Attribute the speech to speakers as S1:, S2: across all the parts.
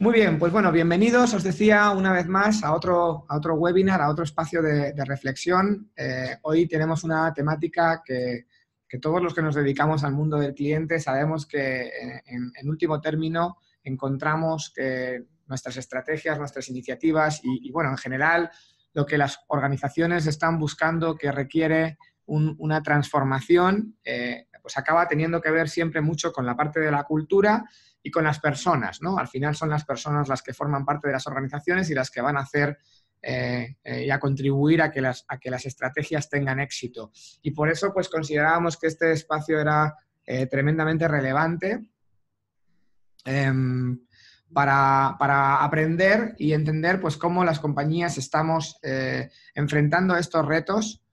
S1: Muy bien, pues bueno, bienvenidos, os decía una vez más a otro webinar, a otro espacio de reflexión. Hoy tenemos una temática que todos los que nos dedicamos al mundo del cliente sabemos que en último término encontramos que nuestras estrategias, nuestras iniciativas y bueno, en general lo que las organizaciones están buscando que requiere una transformación, pues acaba teniendo que ver siempre mucho con la parte de la cultura y con las personas, ¿no? Al final son las personas las que forman parte de las organizaciones y las que van a hacer y a contribuir a que las estrategias tengan éxito. Y por eso, pues, considerábamos que este espacio era tremendamente relevante para aprender y entender, pues, cómo las compañías estamos enfrentando estos retos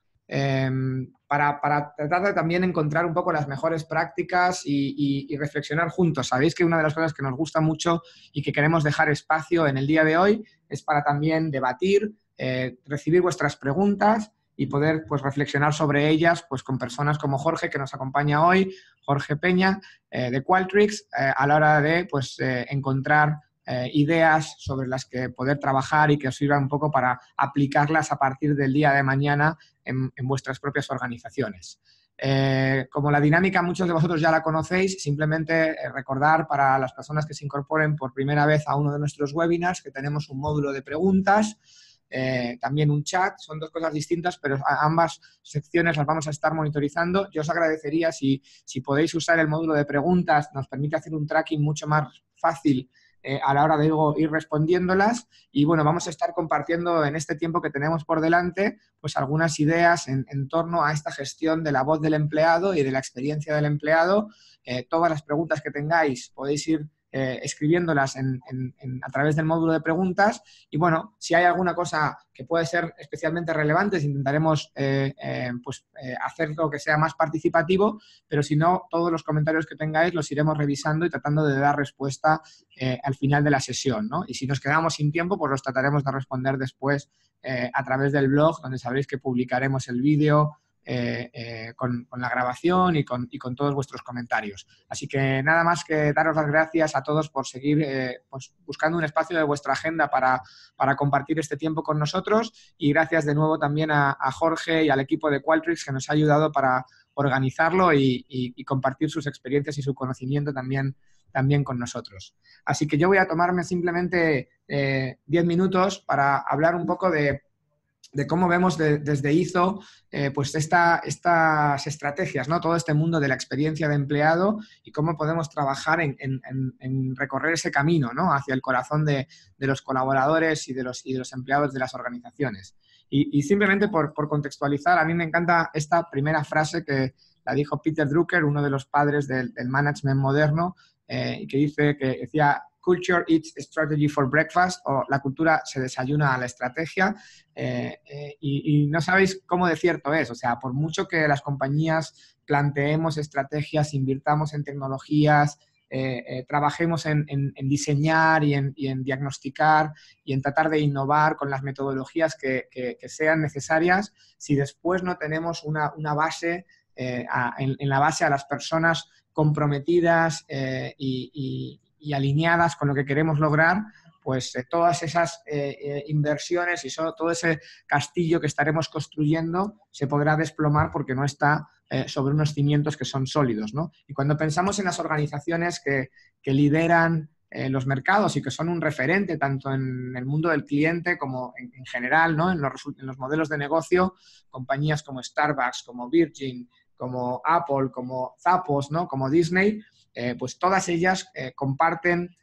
S1: para tratar de también encontrar un poco las mejores prácticas y reflexionar juntos. Sabéis que una de las cosas que nos gusta mucho y que queremos dejar espacio en el día de hoy es para también debatir, recibir vuestras preguntas y poder, pues, reflexionar sobre ellas, pues, con personas como Jorge, que nos acompaña hoy, Jorge Peña, de Qualtrics, a la hora de, pues, encontrar ideas sobre las que poder trabajar y que os sirvan un poco para aplicarlas a partir del día de mañana en vuestras propias organizaciones. Como la dinámica muchos de vosotros ya la conocéis, simplemente recordar para las personas que se incorporen por primera vez a uno de nuestros webinars que tenemos un módulo de preguntas, también un chat, son dos cosas distintas, pero ambas secciones las vamos a estar monitorizando. Yo os agradecería si podéis usar el módulo de preguntas, nos permite hacer un tracking mucho más fácil a la hora de ir respondiéndolas y bueno, vamos a estar compartiendo en este tiempo que tenemos por delante pues algunas ideas en torno a esta gestión de la voz del empleado y de la experiencia del empleado. Todas las preguntas que tengáis podéis ir escribiéndolas a través del módulo de preguntas y bueno, si hay alguna cosa que puede ser especialmente relevante, intentaremos hacerlo que sea más participativo, pero si no, todos los comentarios que tengáis los iremos revisando y tratando de dar respuesta al final de la sesión, ¿no? Y si nos quedamos sin tiempo, pues los trataremos de responder después a través del blog, donde sabréis que publicaremos el vídeo con la grabación y con todos vuestros comentarios. Así que nada más que daros las gracias a todos por seguir pues buscando un espacio de vuestra agenda para compartir este tiempo con nosotros y gracias de nuevo también a Jorge y al equipo de Qualtrics que nos ha ayudado para organizarlo y compartir sus experiencias y su conocimiento también con nosotros. Así que yo voy a tomarme simplemente 10 minutos para hablar un poco de cómo vemos desde IZO pues estas estrategias, ¿no? Todo este mundo de la experiencia de empleado y cómo podemos trabajar en recorrer ese camino, ¿no? Hacia el corazón de los colaboradores y de los empleados de las organizaciones. Y simplemente por contextualizar, a mí me encanta esta primera frase que la dijo Peter Drucker, uno de los padres del management moderno, que decía Culture eats strategy for breakfast, o la cultura se desayuna a la estrategia, y no sabéis cómo de cierto es. O sea, por mucho que las compañías planteemos estrategias, invirtamos en tecnologías, trabajemos en diseñar y en diagnosticar y en tratar de innovar con las metodologías que sean necesarias, si después no tenemos una base, en la base a las personas comprometidas y alineadas con lo que queremos lograr, pues todas esas inversiones y todo ese castillo que estaremos construyendo se podrá desplomar porque no está sobre unos cimientos que son sólidos, ¿no? Y cuando pensamos en las organizaciones que lideran los mercados y que son un referente tanto en el mundo del cliente como en general, ¿no? En los modelos de negocio, compañías como Starbucks, como Virgin, como Apple, como Zappos, ¿no? Como Disney, pues todas ellas comparten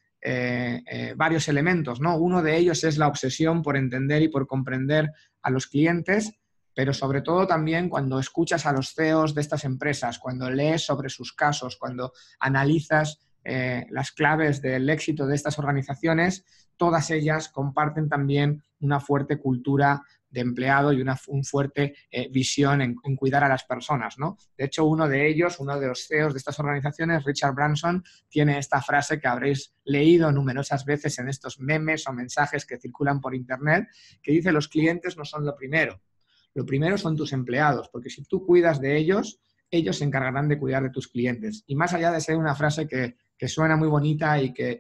S1: varios elementos, ¿no? Uno de ellos es la obsesión por entender y por comprender a los clientes, pero sobre todo también cuando escuchas a los CEOs de estas empresas, cuando lees sobre sus casos, cuando analizas las claves del éxito de estas organizaciones, todas ellas comparten también una fuerte cultura de empleado y una fuerte visión en cuidar a las personas, ¿no? De hecho, uno de los CEOs de estas organizaciones, Richard Branson, tiene esta frase que habréis leído numerosas veces en estos memes o mensajes que circulan por Internet, que dice: los clientes no son lo primero son tus empleados, porque si tú cuidas de ellos, ellos se encargarán de cuidar de tus clientes. Y más allá de ser una frase que que suena muy bonita y que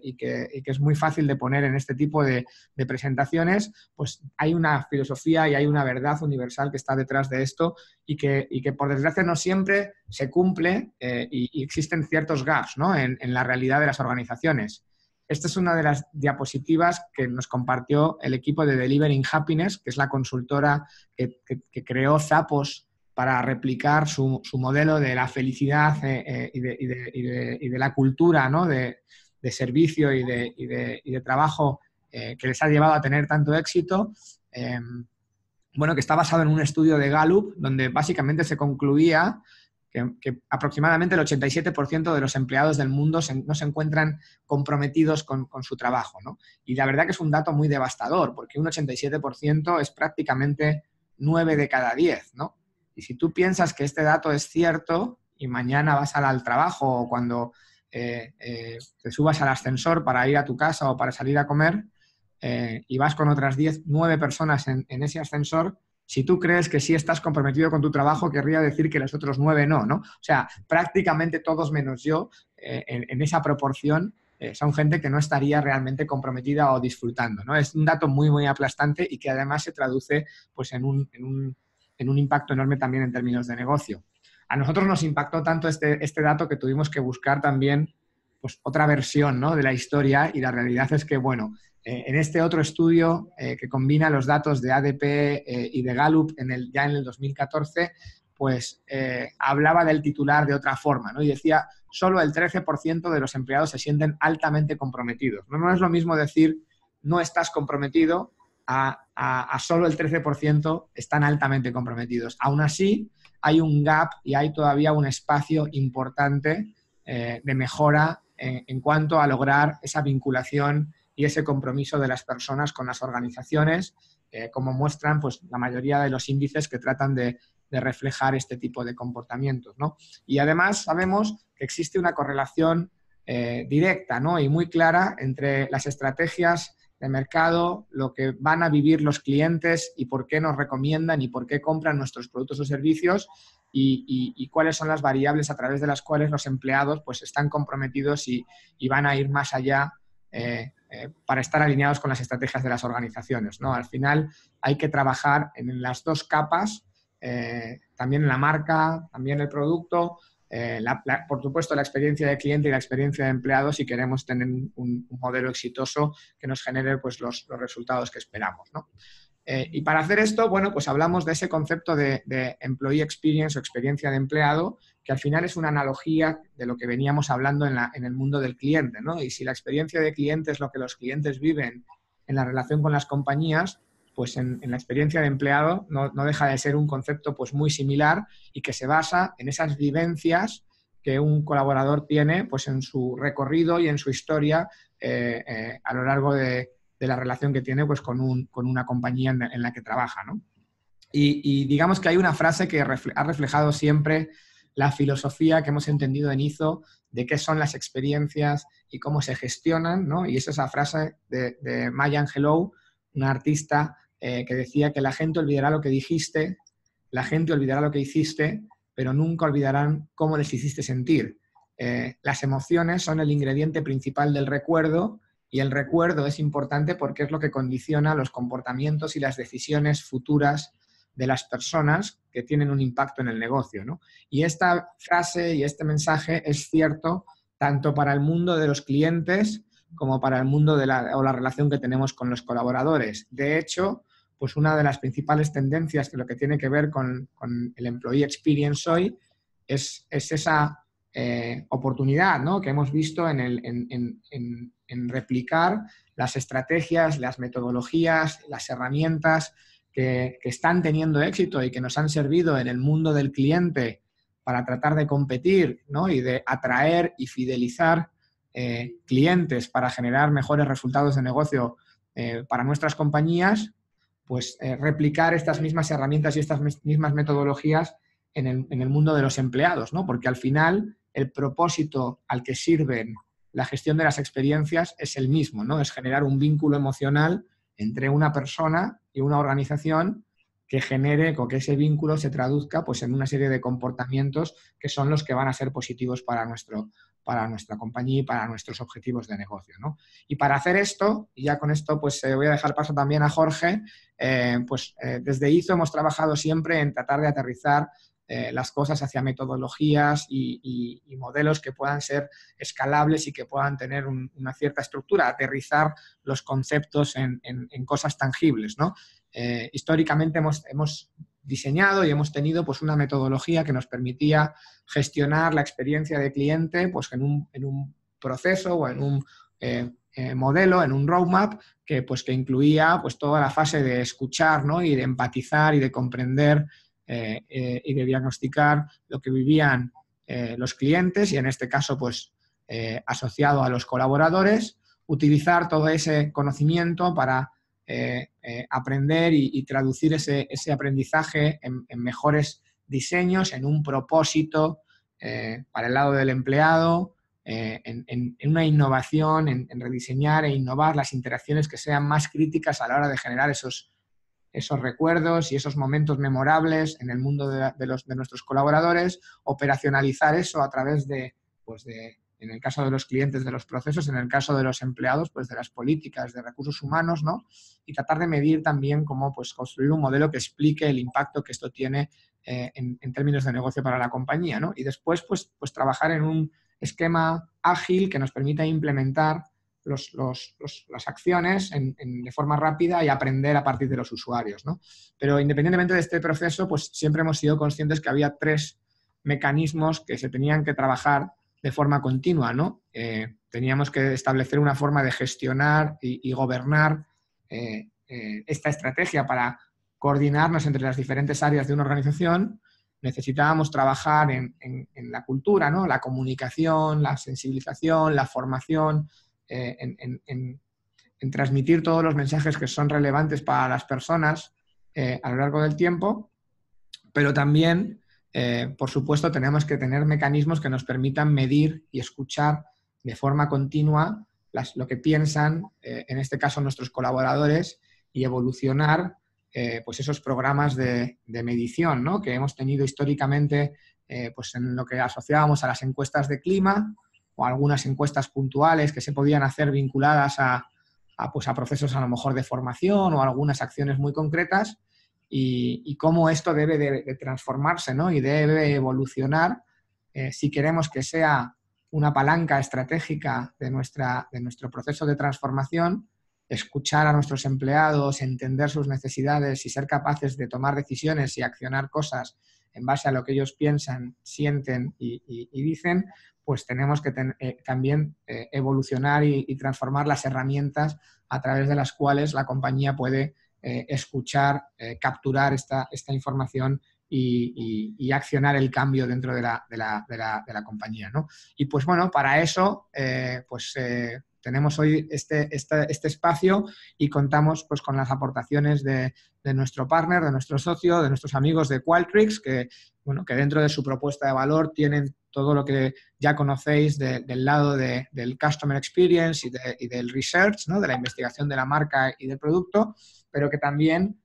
S1: es muy fácil de poner en este tipo de presentaciones, pues hay una filosofía y hay una verdad universal que está detrás de esto y que por desgracia no siempre se cumple y existen ciertos gaps, ¿no? en la realidad de las organizaciones. Esta es una de las diapositivas que nos compartió el equipo de Delivering Happiness, que es la consultora que creó Zappos para replicar su modelo de la felicidad y de la cultura, ¿no? de servicio y de trabajo que les ha llevado a tener tanto éxito. Bueno, que está basado en un estudio de Gallup, donde básicamente se concluía que aproximadamente el 87% de los empleados del mundo no se encuentran comprometidos con su trabajo, ¿no? Y la verdad que es un dato muy devastador, porque un 87% es prácticamente 9 de cada 10, ¿no? Y si tú piensas que este dato es cierto y mañana vas al trabajo o cuando te subas al ascensor para ir a tu casa o para salir a comer y vas con otras 9 personas en ese ascensor, si tú crees que sí estás comprometido con tu trabajo, querría decir que los otros 9 no, ¿no? O sea, prácticamente todos menos yo, en esa proporción, son gente que no estaría realmente comprometida o disfrutando, ¿no? Es un dato muy, muy aplastante y que además se traduce pues, en un impacto enorme también en términos de negocio. A nosotros nos impactó tanto este dato que tuvimos que buscar también pues, otra versión, ¿no? de la historia, y la realidad es que, bueno, en este otro estudio que combina los datos de ADP y de Gallup ya en el 2014, pues hablaba del titular de otra forma, ¿no? Y decía, solo el 13% de los empleados se sienten altamente comprometidos. No es lo mismo decir no estás comprometido a solo el 13% están altamente comprometidos. Aún así, hay un gap y hay todavía un espacio importante de mejora en cuanto a lograr esa vinculación y ese compromiso de las personas con las organizaciones, como muestran pues, la mayoría de los índices que tratan de reflejar este tipo de comportamientos, ¿no? Y además sabemos que existe una correlación directa, ¿no? y muy clara entre las estrategias de mercado, lo que van a vivir los clientes y por qué nos recomiendan y por qué compran nuestros productos o servicios y cuáles son las variables a través de las cuales los empleados pues, están comprometidos y van a ir más allá para estar alineados con las estrategias de las organizaciones, ¿no? Al final hay que trabajar en las dos capas, también en la marca, también el producto, por supuesto la experiencia de cliente y la experiencia de empleados si queremos tener un modelo exitoso que nos genere pues, los resultados que esperamos, ¿no? Y para hacer esto, bueno, pues hablamos de ese concepto de employee experience o experiencia de empleado, que al final es una analogía de lo que veníamos hablando en el mundo del cliente, ¿no? Y si la experiencia de cliente es lo que los clientes viven en la relación con las compañías, pues en la experiencia de empleado no deja de ser un concepto pues muy similar y que se basa en esas vivencias que un colaborador tiene pues en su recorrido y en su historia a lo largo de la relación que tiene pues, con una compañía en la que trabaja, ¿no? Y digamos que hay una frase que ha reflejado siempre la filosofía que hemos entendido en IZO de qué son las experiencias y cómo se gestionan, ¿no? Y es esa frase de Maya Angelou, una artista que decía que la gente olvidará lo que dijiste, la gente olvidará lo que hiciste, pero nunca olvidarán cómo les hiciste sentir. Las emociones son el ingrediente principal del recuerdo y el recuerdo es importante porque es lo que condiciona los comportamientos y las decisiones futuras de las personas que tienen un impacto en el negocio, ¿no? Y esta frase y este mensaje es cierto tanto para el mundo de los clientes como para el mundo de la relación que tenemos con los colaboradores. De hecho, pues una de las principales tendencias que lo que tiene que ver con el employee experience hoy es esa oportunidad, ¿no? que hemos visto en replicar las estrategias, las metodologías, las herramientas que están teniendo éxito y que nos han servido en el mundo del cliente para tratar de competir, ¿no? y de atraer y fidelizar clientes para generar mejores resultados de negocio para nuestras compañías, pues replicar estas mismas herramientas y estas mismas metodologías en el mundo de los empleados, ¿no? Porque al final el propósito al que sirven la gestión de las experiencias es el mismo, ¿no? Es generar un vínculo emocional entre una persona y una organización que genere o que ese vínculo se traduzca pues, en una serie de comportamientos que son los que van a ser positivos para nuestra compañía y para nuestros objetivos de negocio, ¿no? Y para hacer esto, y ya con esto pues voy a dejar paso también a Jorge, desde IZO hemos trabajado siempre en tratar de aterrizar las cosas hacia metodologías y modelos que puedan ser escalables y que puedan tener una cierta estructura, aterrizar los conceptos en cosas tangibles, ¿no? Históricamente hemos diseñado y hemos tenido pues, una metodología que nos permitía gestionar la experiencia de cliente pues, en un proceso o en un modelo, en un roadmap que incluía pues, toda la fase de escuchar, ¿no? Y de empatizar y de comprender y de diagnosticar lo que vivían los clientes y en este caso pues asociado a los colaboradores, utilizar todo ese conocimiento para aprender y traducir ese aprendizaje en mejores diseños, en un propósito para el lado del empleado, en una innovación, en rediseñar e innovar las interacciones que sean más críticas a la hora de generar esos recuerdos y esos momentos memorables en el mundo de nuestros colaboradores, operacionalizar eso a través en el caso de los clientes, de los procesos, en el caso de los empleados, pues de las políticas de recursos humanos, ¿no? Y tratar de medir también cómo pues, construir un modelo que explique el impacto que esto tiene en términos de negocio para la compañía, ¿no? Y después, pues trabajar en un esquema ágil que nos permita implementar las acciones de forma rápida y aprender a partir de los usuarios, ¿no? Pero independientemente de este proceso, pues siempre hemos sido conscientes que había 3 mecanismos que se tenían que trabajar de forma continua, ¿no? Teníamos que establecer una forma de gestionar y gobernar esta estrategia para coordinarnos entre las diferentes áreas de una organización. Necesitábamos trabajar en la cultura, ¿no? La comunicación, la sensibilización, la formación, en transmitir todos los mensajes que son relevantes para las personas a lo largo del tiempo, pero también, por supuesto, tenemos que tener mecanismos que nos permitan medir y escuchar de forma continua lo que piensan, en este caso, nuestros colaboradores y evolucionar pues esos programas de medición, ¿no? Que hemos tenido históricamente pues en lo que asociábamos a las encuestas de clima o algunas encuestas puntuales que se podían hacer vinculadas a procesos a lo mejor de formación o algunas acciones muy concretas y cómo esto debe de transformarse, ¿no? Y debe evolucionar si queremos que sea una palanca estratégica de nuestro proceso de transformación, escuchar a nuestros empleados, entender sus necesidades y ser capaces de tomar decisiones y accionar cosas en base a lo que ellos piensan, sienten y dicen, pues tenemos que también evolucionar y transformar las herramientas a través de las cuales la compañía puede escuchar, capturar esta información y accionar el cambio dentro de la compañía, ¿no? Y pues bueno, para eso tenemos hoy este espacio y contamos pues, con las aportaciones de nuestro partner, de nuestro socio, de nuestros amigos de Qualtrics, que dentro de su propuesta de valor tienen todo lo que ya conocéis del lado del Customer Experience y del Research, ¿no? De la investigación de la marca y del producto, pero que también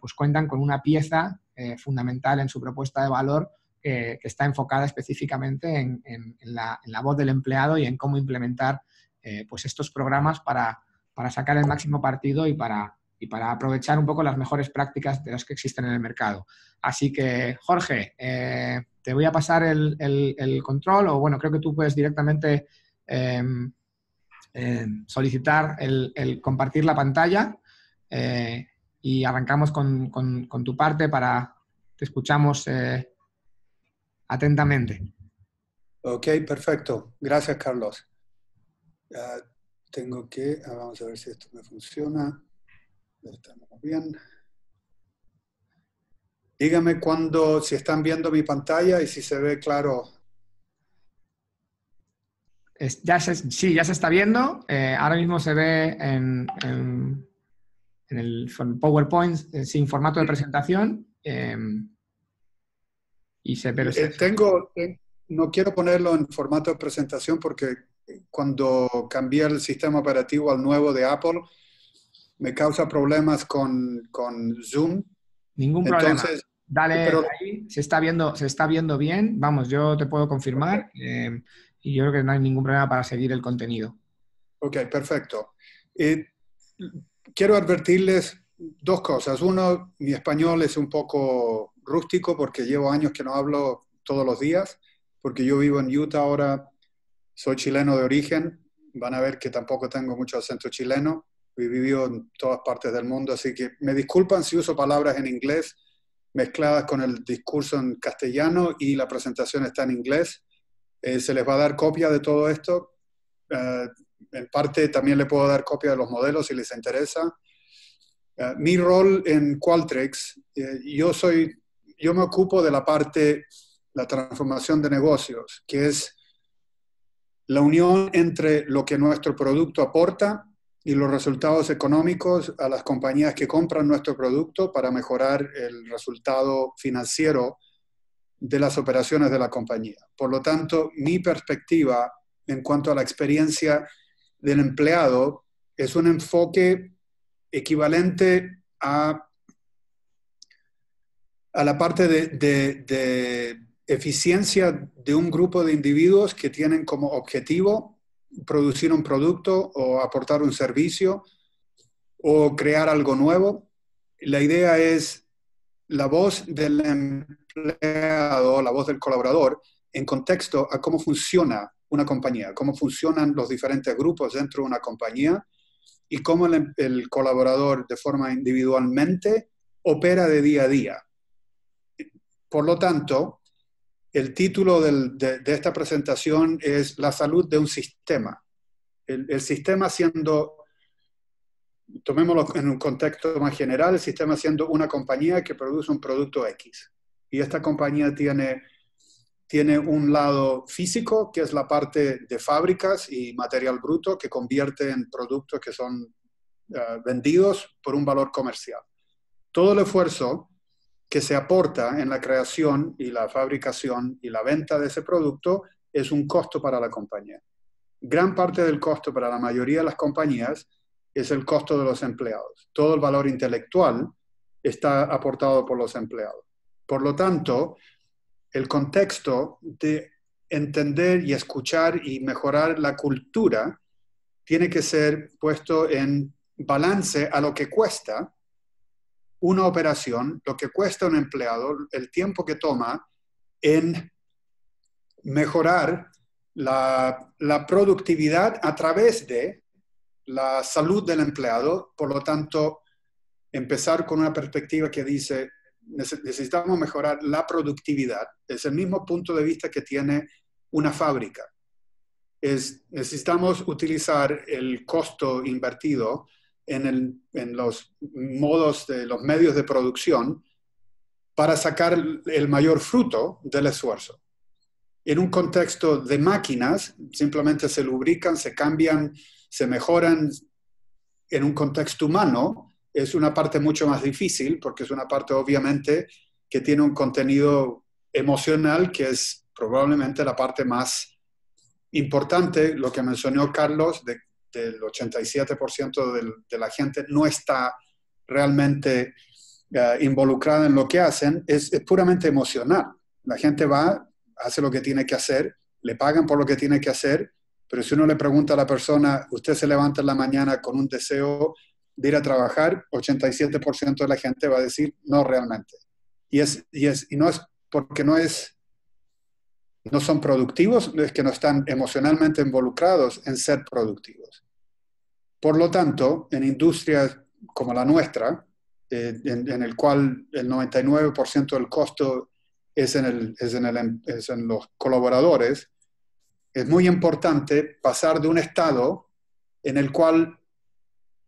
S1: pues cuentan con una pieza fundamental en su propuesta de valor que está enfocada específicamente en la voz del empleado y en cómo implementar pues estos programas para sacar el máximo partido y para aprovechar un poco las mejores prácticas de las que existen en el mercado. Así que, Jorge, te voy a pasar el control, o bueno, creo que tú puedes directamente solicitar el compartir la pantalla y arrancamos con tu parte te escuchamos atentamente.
S2: Ok, perfecto. Gracias, Carlos. Vamos a ver si esto me funciona. Estamos bien. Dígame si están viendo mi pantalla y si se ve claro.
S1: Sí, ya se está viendo. Ahora mismo se ve en el PowerPoint sin formato de presentación.
S2: No quiero ponerlo en formato de presentación porque cuando cambié el sistema operativo al nuevo de Apple, me causa problemas con Zoom
S1: Ningún problema.
S2: Entonces,
S1: Dale
S2: pero,
S1: ahí, se está viendo bien. Vamos, yo te puedo confirmar y yo creo que no hay ningún problema para seguir el contenido.
S2: ok, perfecto. Eh, quiero advertirles dos cosas. Uno, mi español es un poco rústico porque llevo años que no hablo todos los días, porque yo vivo en Utah ahora, soy chileno de origen, van a ver que tampoco tengo mucho acento chileno, he vivido en todas partes del mundo, así que me disculpan si uso palabras en inglés mezcladas con el discurso en castellano y la presentación está en inglés. Se les va a dar copia de todo esto. En parte también le puedo dar copia de los modelos si les interesa. Mi rol en Qualtrics, yo me ocupo de la parte, la transformación de negocios, que es la unión entre lo que nuestro producto aporta y los resultados económicos a las compañías que compran nuestro producto para mejorar el resultado financiero de las operaciones de la compañía. Por lo tanto, mi perspectiva en cuanto a la experiencia del empleado es un enfoque equivalente a la parte de eficiencia de un grupo de individuos que tienen como objetivo producir un producto o aportar un servicio o crear algo nuevo. La idea es la voz del empleado, la voz del colaborador, en contexto a cómo funciona una compañía, cómo funcionan los diferentes grupos dentro de una compañía y cómo el colaborador de forma individualmente opera de día a día. Por lo tanto, el título de esta presentación es La salud de un sistema. El sistema siendo, tomémoslo en un contexto más general, el sistema siendo una compañía que produce un producto X. Y esta compañía tiene un lado físico, que es la parte de fábricas y material bruto, que convierte en productos que son vendidos por un valor comercial. Todo el esfuerzo que se aporta en la creación y la fabricación y la venta de ese producto es un costo para la compañía. Gran parte del costo para la mayoría de las compañías es el costo de los empleados. Todo el valor intelectual está aportado por los empleados. Por lo tanto, el contexto de entender y escuchar y mejorar la cultura tiene que ser puesto en balance a lo que cuesta una operación, lo que cuesta un empleado, el tiempo que toma en mejorar la productividad a través de la salud del empleado. Por lo tanto, empezar con una perspectiva que dice, necesitamos mejorar la productividad. Es el mismo punto de vista que tiene una fábrica. Necesitamos utilizar el costo invertido en los modos de los medios de producción para sacar el mayor fruto del esfuerzo. En un contexto de máquinas, simplemente se lubrican, se cambian, se mejoran. En un contexto humano, es una parte mucho más difícil, porque es una parte obviamente que tiene un contenido emocional que es probablemente la parte más importante. Lo que mencionó Carlos, del 87% de la gente no está realmente involucrada en lo que hacen, es puramente emocional. La gente va, hace lo que tiene que hacer, le pagan por lo que tiene que hacer, pero si uno le pregunta a la persona, ¿usted se levanta en la mañana con un deseo de ir a trabajar? 87% de la gente va a decir, no realmente. Y no es porque no son productivos, es que no están emocionalmente involucrados en ser productivos. Por lo tanto, en industrias como la nuestra, en el cual el 99% del costo es en los colaboradores, es muy importante pasar de un estado en el cual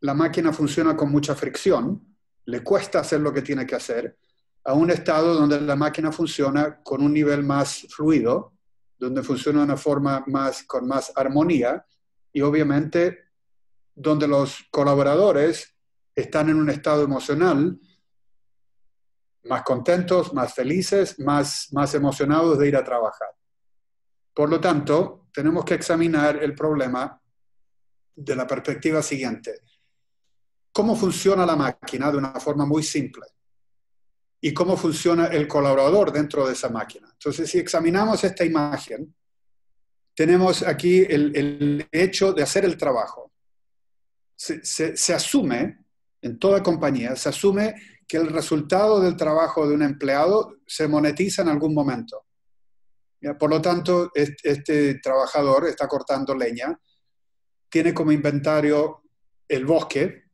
S2: la máquina funciona con mucha fricción, le cuesta hacer lo que tiene que hacer, a un estado donde la máquina funciona con un nivel más fluido, donde funciona de una forma con más armonía y obviamente donde los colaboradores están en un estado emocional más contentos, más felices, más emocionados de ir a trabajar. Por lo tanto, tenemos que examinar el problema de la perspectiva siguiente. ¿Cómo funciona la máquina? De una forma muy simple. y cómo funciona el colaborador dentro de esa máquina. Entonces, si examinamos esta imagen, tenemos aquí el hecho de hacer el trabajo. Se asume, en toda compañía, se asume que el resultado del trabajo de un empleado se monetiza en algún momento. ¿Ya? Por lo tanto, este trabajador está cortando leña, tiene como inventario el bosque.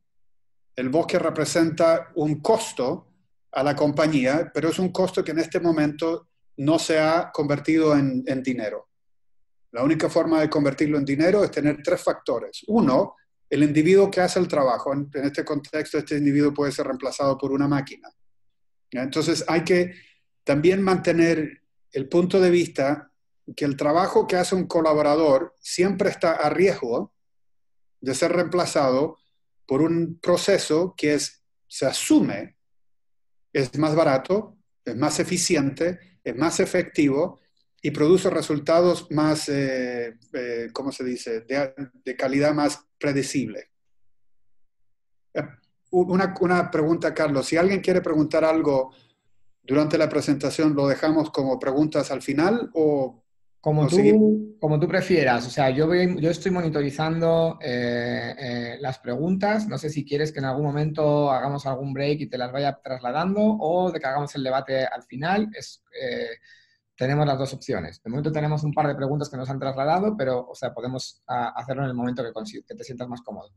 S2: El bosque representa un costo a la compañía, pero es un costo que en este momento no se ha convertido en dinero. La única forma de convertirlo en dinero es tener tres factores. Uno, el individuo que hace el trabajo. En este contexto, este individuo puede ser reemplazado por una máquina. ¿Ya? Entonces, hay que también mantener el punto de vista que el trabajo que hace un colaborador siempre está a riesgo de ser reemplazado por un proceso que se asume es más barato, es más eficiente, es más efectivo y produce resultados más, ¿cómo se dice?, de calidad más predecible. Una pregunta, Carlos. Si alguien quiere preguntar algo durante la presentación, ¿lo dejamos como preguntas al final o seguimos?
S1: Como tú prefieras. O sea, yo estoy monitorizando las preguntas. No sé si quieres que en algún momento hagamos algún break y te las vaya trasladando o de que hagamos el debate al final. Tenemos las dos opciones. De momento tenemos un par de preguntas que nos han trasladado, pero, o sea, podemos hacerlo en el momento que te sientas más cómodo.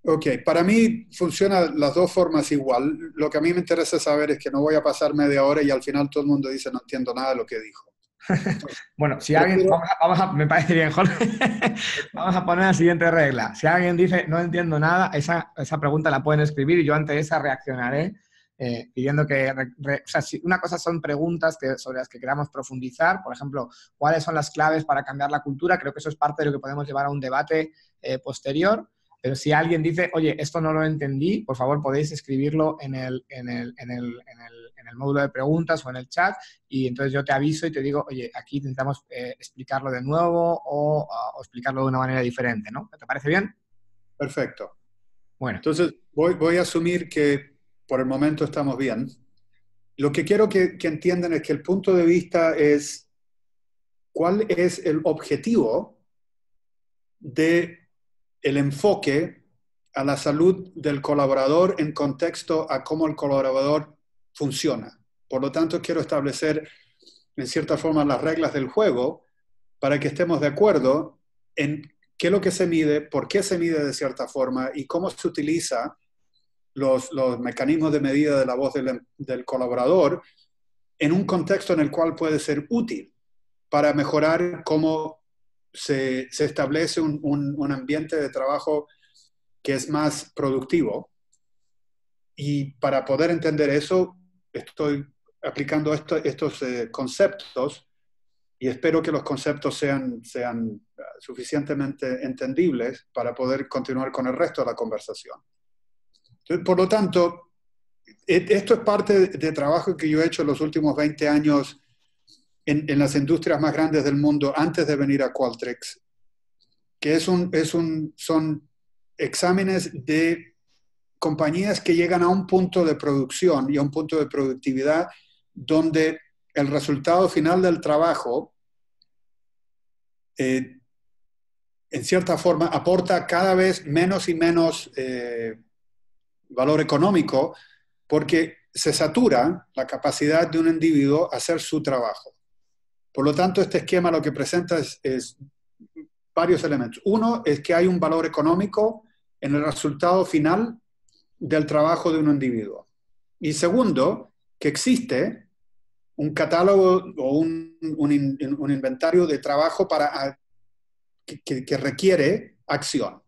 S2: Ok, para mí funciona las dos formas igual. Lo que a mí me interesa saber es que no voy a pasar media hora y al final todo el mundo dice no entiendo nada de lo que dijo. Entonces,
S1: Bueno, si alguien,
S2: prefiero,
S1: me parece bien, Jorge. Vamos a poner la siguiente regla. Si alguien dice no entiendo nada, esa pregunta la pueden escribir y yo ante esa reaccionaré pidiendo que, o sea, si una cosa son preguntas sobre las que queramos profundizar, por ejemplo, cuáles son las claves para cambiar la cultura, creo que eso es parte de lo que podemos llevar a un debate posterior. Pero si alguien dice, oye, esto no lo entendí, por favor podéis escribirlo en el módulo de preguntas o en el chat y entonces yo te aviso y te digo, oye, aquí intentamos explicarlo de nuevo o explicarlo de una manera diferente, ¿no? ¿Te parece bien?
S2: perfecto.
S1: Bueno,
S2: Entonces voy a asumir que por el momento estamos bien. Lo que quiero que entiendan es que el punto de vista es cuál es el objetivo de el enfoque a la salud del colaborador en contexto a cómo el colaborador funciona. Por lo tanto, quiero establecer en cierta forma las reglas del juego para que estemos de acuerdo en qué es lo que se mide, por qué se mide de cierta forma y cómo se utiliza los mecanismos de medida de la voz del colaborador en un contexto en el cual puede ser útil para mejorar cómo se establece un ambiente de trabajo que es más productivo. Y para poder entender eso, estoy aplicando estos conceptos y espero que los conceptos sean suficientemente entendibles para poder continuar con el resto de la conversación. Entonces, por lo tanto, esto es parte de trabajo que yo he hecho en los últimos 20 años en las industrias más grandes del mundo antes de venir a Qualtrics, que son exámenes de compañías que llegan a un punto de producción y a un punto de productividad donde el resultado final del trabajo, en cierta forma, aporta cada vez menos y menos valor económico porque se satura la capacidad de un individuo a hacer su trabajo. Por lo tanto, este esquema lo que presenta es varios elementos. Uno es que hay un valor económico en el resultado final del trabajo de un individuo. Y segundo, que existe un catálogo o un inventario de trabajo que requiere acción.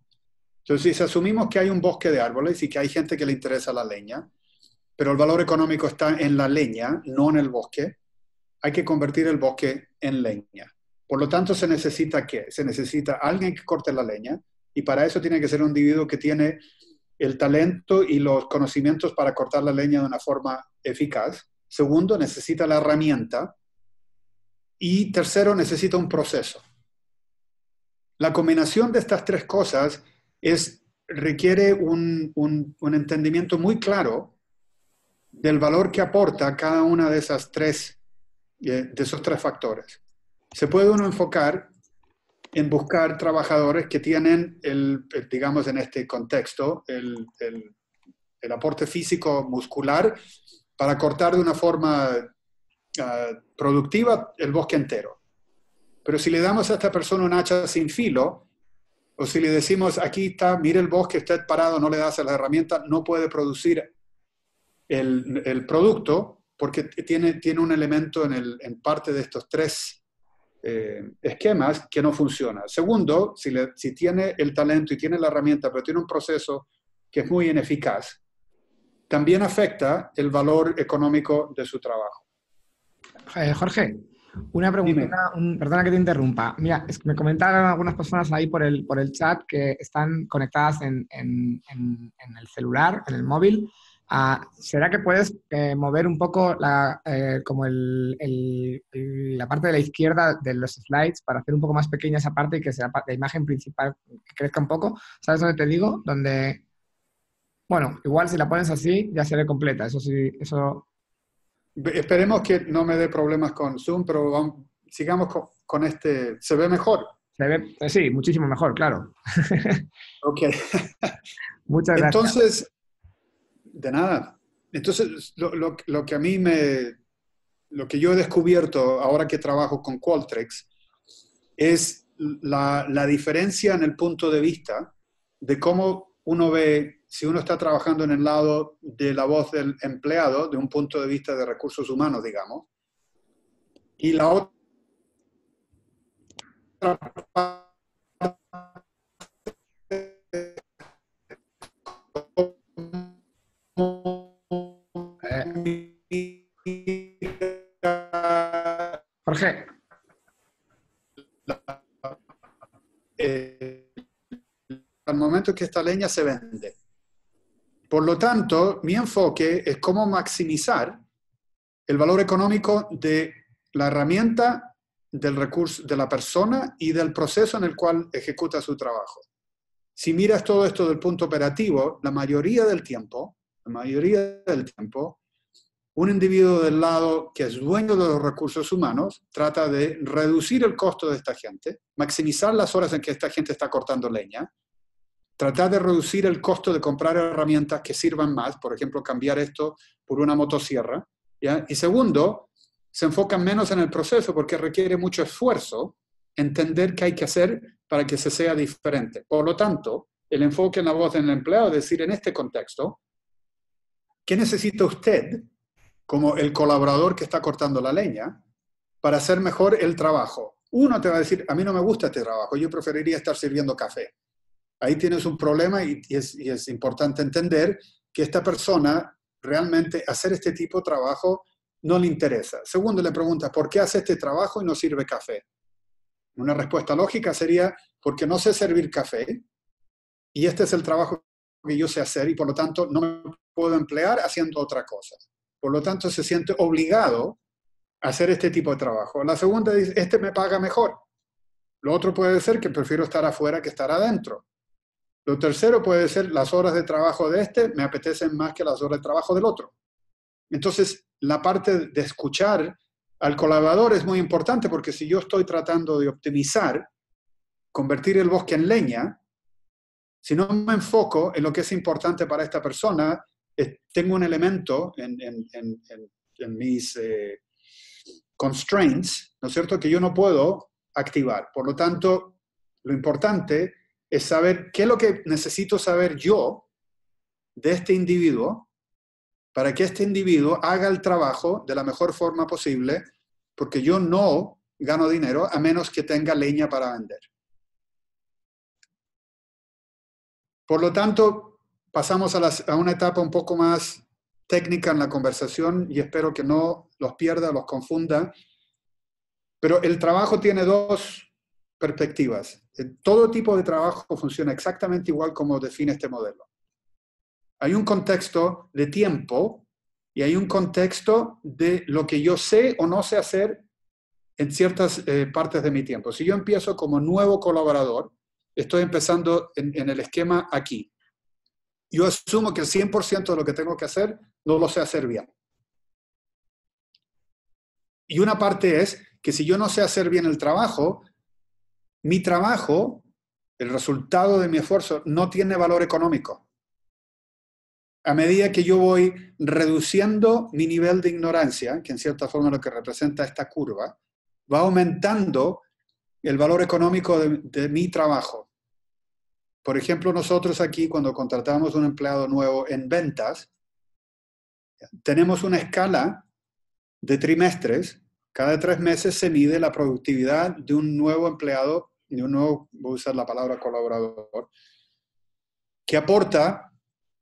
S2: Entonces, si asumimos que hay un bosque de árboles y que hay gente que le interesa la leña, pero el valor económico está en la leña, no en el bosque, hay que convertir el bosque en leña. Por lo tanto, ¿se necesita qué? Se necesita alguien que corte la leña y para eso tiene que ser un individuo que tiene el talento y los conocimientos para cortar la leña de una forma eficaz. Segundo, necesita la herramienta. Y tercero, necesita un proceso. La combinación de estas tres cosas requiere un entendimiento muy claro del valor que aporta cada una de esas de esos tres factores. Se puede uno enfocar en buscar trabajadores que tienen, digamos en este contexto, el aporte físico muscular para cortar de una forma productiva el bosque entero. Pero si le damos a esta persona un hacha sin filo, o si le decimos, aquí está, mire el bosque, está parado, no le das las herramientas, no puede producir el producto, porque tiene un elemento en parte de estos tres esquemas que no funciona. Segundo, si tiene el talento y tiene la herramienta, pero tiene un proceso que es muy ineficaz, también afecta el valor económico de su trabajo.
S1: Jorge, una pregunta, perdona que te interrumpa. Mira, es que me comentaron algunas personas ahí por el chat que están conectadas en el celular, en el móvil. ¿Será que puedes mover un poco como la parte de la izquierda de los slides para hacer un poco más pequeña esa parte y que sea la imagen principal que crezca un poco? ¿Sabes dónde te digo? Donde, bueno, igual si la pones así ya se ve completa. Eso sí, eso...
S2: Esperemos que no me dé problemas con Zoom, pero sigamos con este. ¿Se ve mejor?
S1: Se ve, sí, muchísimo mejor, claro.
S2: Ok.
S1: Muchas gracias.
S2: Entonces, de nada. Entonces, lo que a mí lo que yo he descubierto ahora que trabajo con Qualtrics es la diferencia en el punto de vista de cómo uno ve, si uno está trabajando en el lado de la voz del empleado, de un punto de vista de recursos humanos, digamos, y la otra
S1: Jorge.
S2: Al momento que esta leña se vende. Por lo tanto, mi enfoque es cómo maximizar el valor económico de la herramienta, del recurso, de la persona y del proceso en el cual ejecuta su trabajo. Si miras todo esto del punto operativo, la mayoría del tiempo, un individuo del lado que es dueño de los recursos humanos trata de reducir el costo de esta gente, maximizar las horas en que esta gente está cortando leña, tratar de reducir el costo de comprar herramientas que sirvan más, por ejemplo, cambiar esto por una motosierra, ¿ya? Y segundo, se enfocan menos en el proceso porque requiere mucho esfuerzo entender qué hay que hacer para que se sea diferente. Por lo tanto, el enfoque en la voz del empleado es decir, en este contexto, ¿qué necesita usted como el colaborador que está cortando la leña para hacer mejor el trabajo? Uno te va a decir, a mí no me gusta este trabajo, yo preferiría estar sirviendo café. Ahí tienes un problema y es importante entender que esta persona realmente hacer este tipo de trabajo no le interesa. Segundo, le preguntas, ¿por qué hace este trabajo y no sirve café? Una respuesta lógica sería, porque no sé servir café y este es el trabajo que yo sé hacer y por lo tanto no me puedo emplear haciendo otra cosa. Por lo tanto, se siente obligado a hacer este tipo de trabajo. La segunda dice, este me paga mejor. Lo otro puede ser que prefiero estar afuera que estar adentro. Lo tercero puede ser las horas de trabajo de este me apetecen más que las horas de trabajo del otro. Entonces, la parte de escuchar al colaborador es muy importante porque si yo estoy tratando de optimizar, convertir el bosque en leña, si no me enfoco en lo que es importante para esta persona, tengo un elemento en mis constraints, ¿no es cierto?, que yo no puedo activar. Por lo tanto, lo importante es saber qué es lo que necesito saber yo de este individuo para que este individuo haga el trabajo de la mejor forma posible, porque yo no gano dinero a menos que tenga leña para vender. Por lo tanto, pasamos a una etapa un poco más técnica en la conversación y espero que no los pierda, los confunda. Pero el trabajo tiene dos perspectivas. Todo tipo de trabajo funciona exactamente igual como define este modelo. Hay un contexto de tiempo y hay un contexto de lo que yo sé o no sé hacer en ciertas partes de mi tiempo. Si yo empiezo como nuevo colaborador, estoy empezando en el esquema aquí. yo asumo que el 100% de lo que tengo que hacer no lo sé hacer bien. Y una parte es que si yo no sé hacer bien el trabajo, mi trabajo, el resultado de mi esfuerzo, no tiene valor económico. A medida que yo voy reduciendo mi nivel de ignorancia, que en cierta forma es lo que representa esta curva, va aumentando el valor económico de mi trabajo. Por ejemplo, nosotros aquí, cuando contratamos un empleado nuevo en ventas, tenemos una escala de trimestres. Cada 3 meses se mide la productividad de un nuevo empleado, de un nuevo, voy a usar la palabra colaborador, que aporta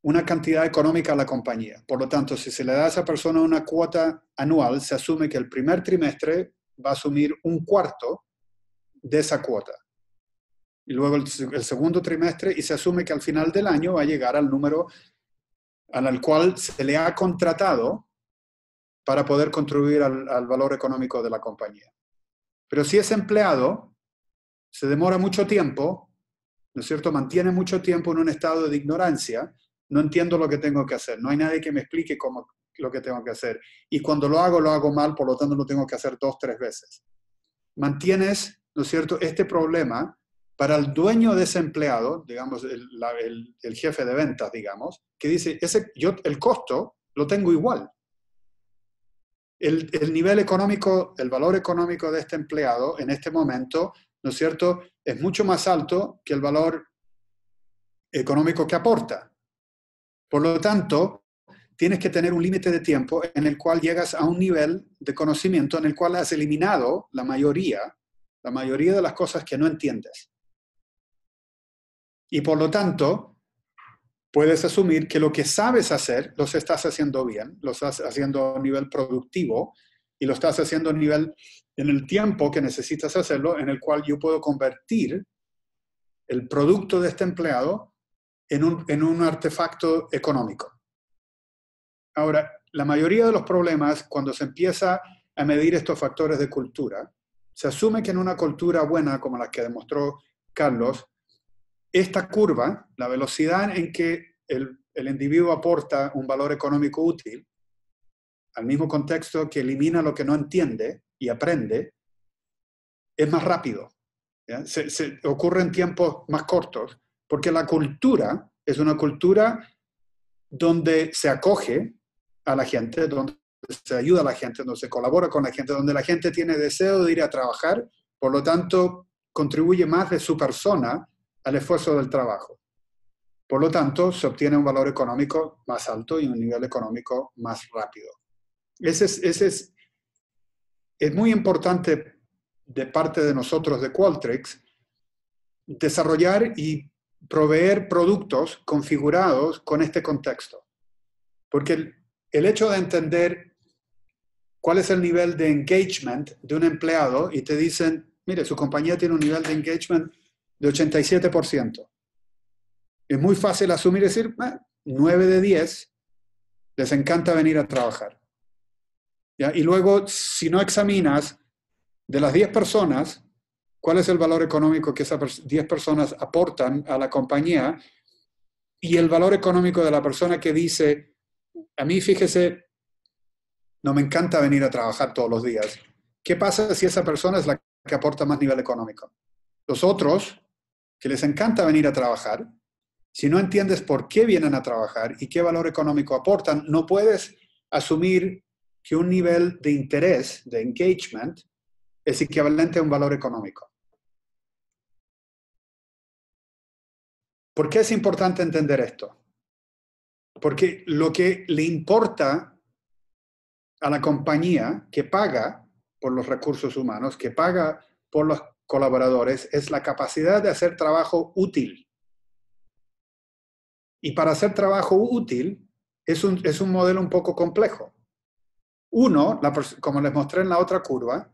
S2: una cantidad económica a la compañía. Por lo tanto, si se le da a esa persona una cuota anual, se asume que el primer trimestre va a asumir 1/4 de esa cuota. Y luego el segundo trimestre, y se asume que al final del año va a llegar al número al cual se le ha contratado para poder contribuir al valor económico de la compañía. Pero si ese empleado se demora mucho tiempo, ¿no es cierto? Mantiene mucho tiempo en un estado de ignorancia, no entiendo lo que tengo que hacer, no hay nadie que me explique cómo lo que tengo que hacer. Y cuando lo hago mal, por lo tanto lo tengo que hacer 2, 3 veces. Mantienes, ¿no es cierto?, este problema para el dueño de ese empleado, digamos, el jefe de ventas, digamos, que dice, yo el costo lo tengo igual. El nivel económico, el valor económico de este empleado en este momento, ¿no es cierto?, es mucho más alto que el valor económico que aporta. Por lo tanto, tienes que tener un límite de tiempo en el cual llegas a un nivel de conocimiento en el cual has eliminado la mayoría de las cosas que no entiendes. Y por lo tanto, puedes asumir que lo que sabes hacer, los estás haciendo bien, lo estás haciendo a nivel productivo y lo estás haciendo a nivel en el tiempo que necesitas hacerlo, en el cual yo puedo convertir el producto de este empleado en un artefacto económico. Ahora, la mayoría de los problemas, cuando se empieza a medir estos factores de cultura, se asume que en una cultura buena, como la que demostró Carlos, esta curva, la velocidad en que el individuo aporta un valor económico útil, al mismo contexto que elimina lo que no entiende y aprende, es más rápido. Se ocurre en tiempos más cortos, porque la cultura es una cultura donde se acoge a la gente, donde se ayuda a la gente, donde se colabora con la gente, donde la gente tiene deseo de ir a trabajar, por lo tanto, contribuye más de su persona al esfuerzo del trabajo. Por lo tanto, se obtiene un valor económico más alto y un nivel económico más rápido. Es muy importante de parte de nosotros de Qualtrics desarrollar y proveer productos configurados con este contexto. Porque el hecho de entender cuál es el nivel de engagement de un empleado y te dicen, mire, su compañía tiene un nivel de engagement de 87%. Es muy fácil asumir y decir, 9 de 10 les encanta venir a trabajar. ¿Ya? Y luego, si no examinas de las 10 personas, cuál es el valor económico que esas 10 personas aportan a la compañía y el valor económico de la persona que dice, a mí, fíjese, no me encanta venir a trabajar todos los días. ¿Qué pasa si esa persona es la que aporta más nivel económico? Los otros, que les encanta venir a trabajar, si no entiendes por qué vienen a trabajar y qué valor económico aportan, no puedes asumir que un nivel de interés, de engagement, es equivalente a un valor económico. ¿Por qué es importante entender esto? Porque lo que le importa a la compañía que paga por los recursos humanos, que paga por los colaboradores, es la capacidad de hacer trabajo útil. Y para hacer trabajo útil es un modelo un poco complejo. Uno, como les mostré en la otra curva,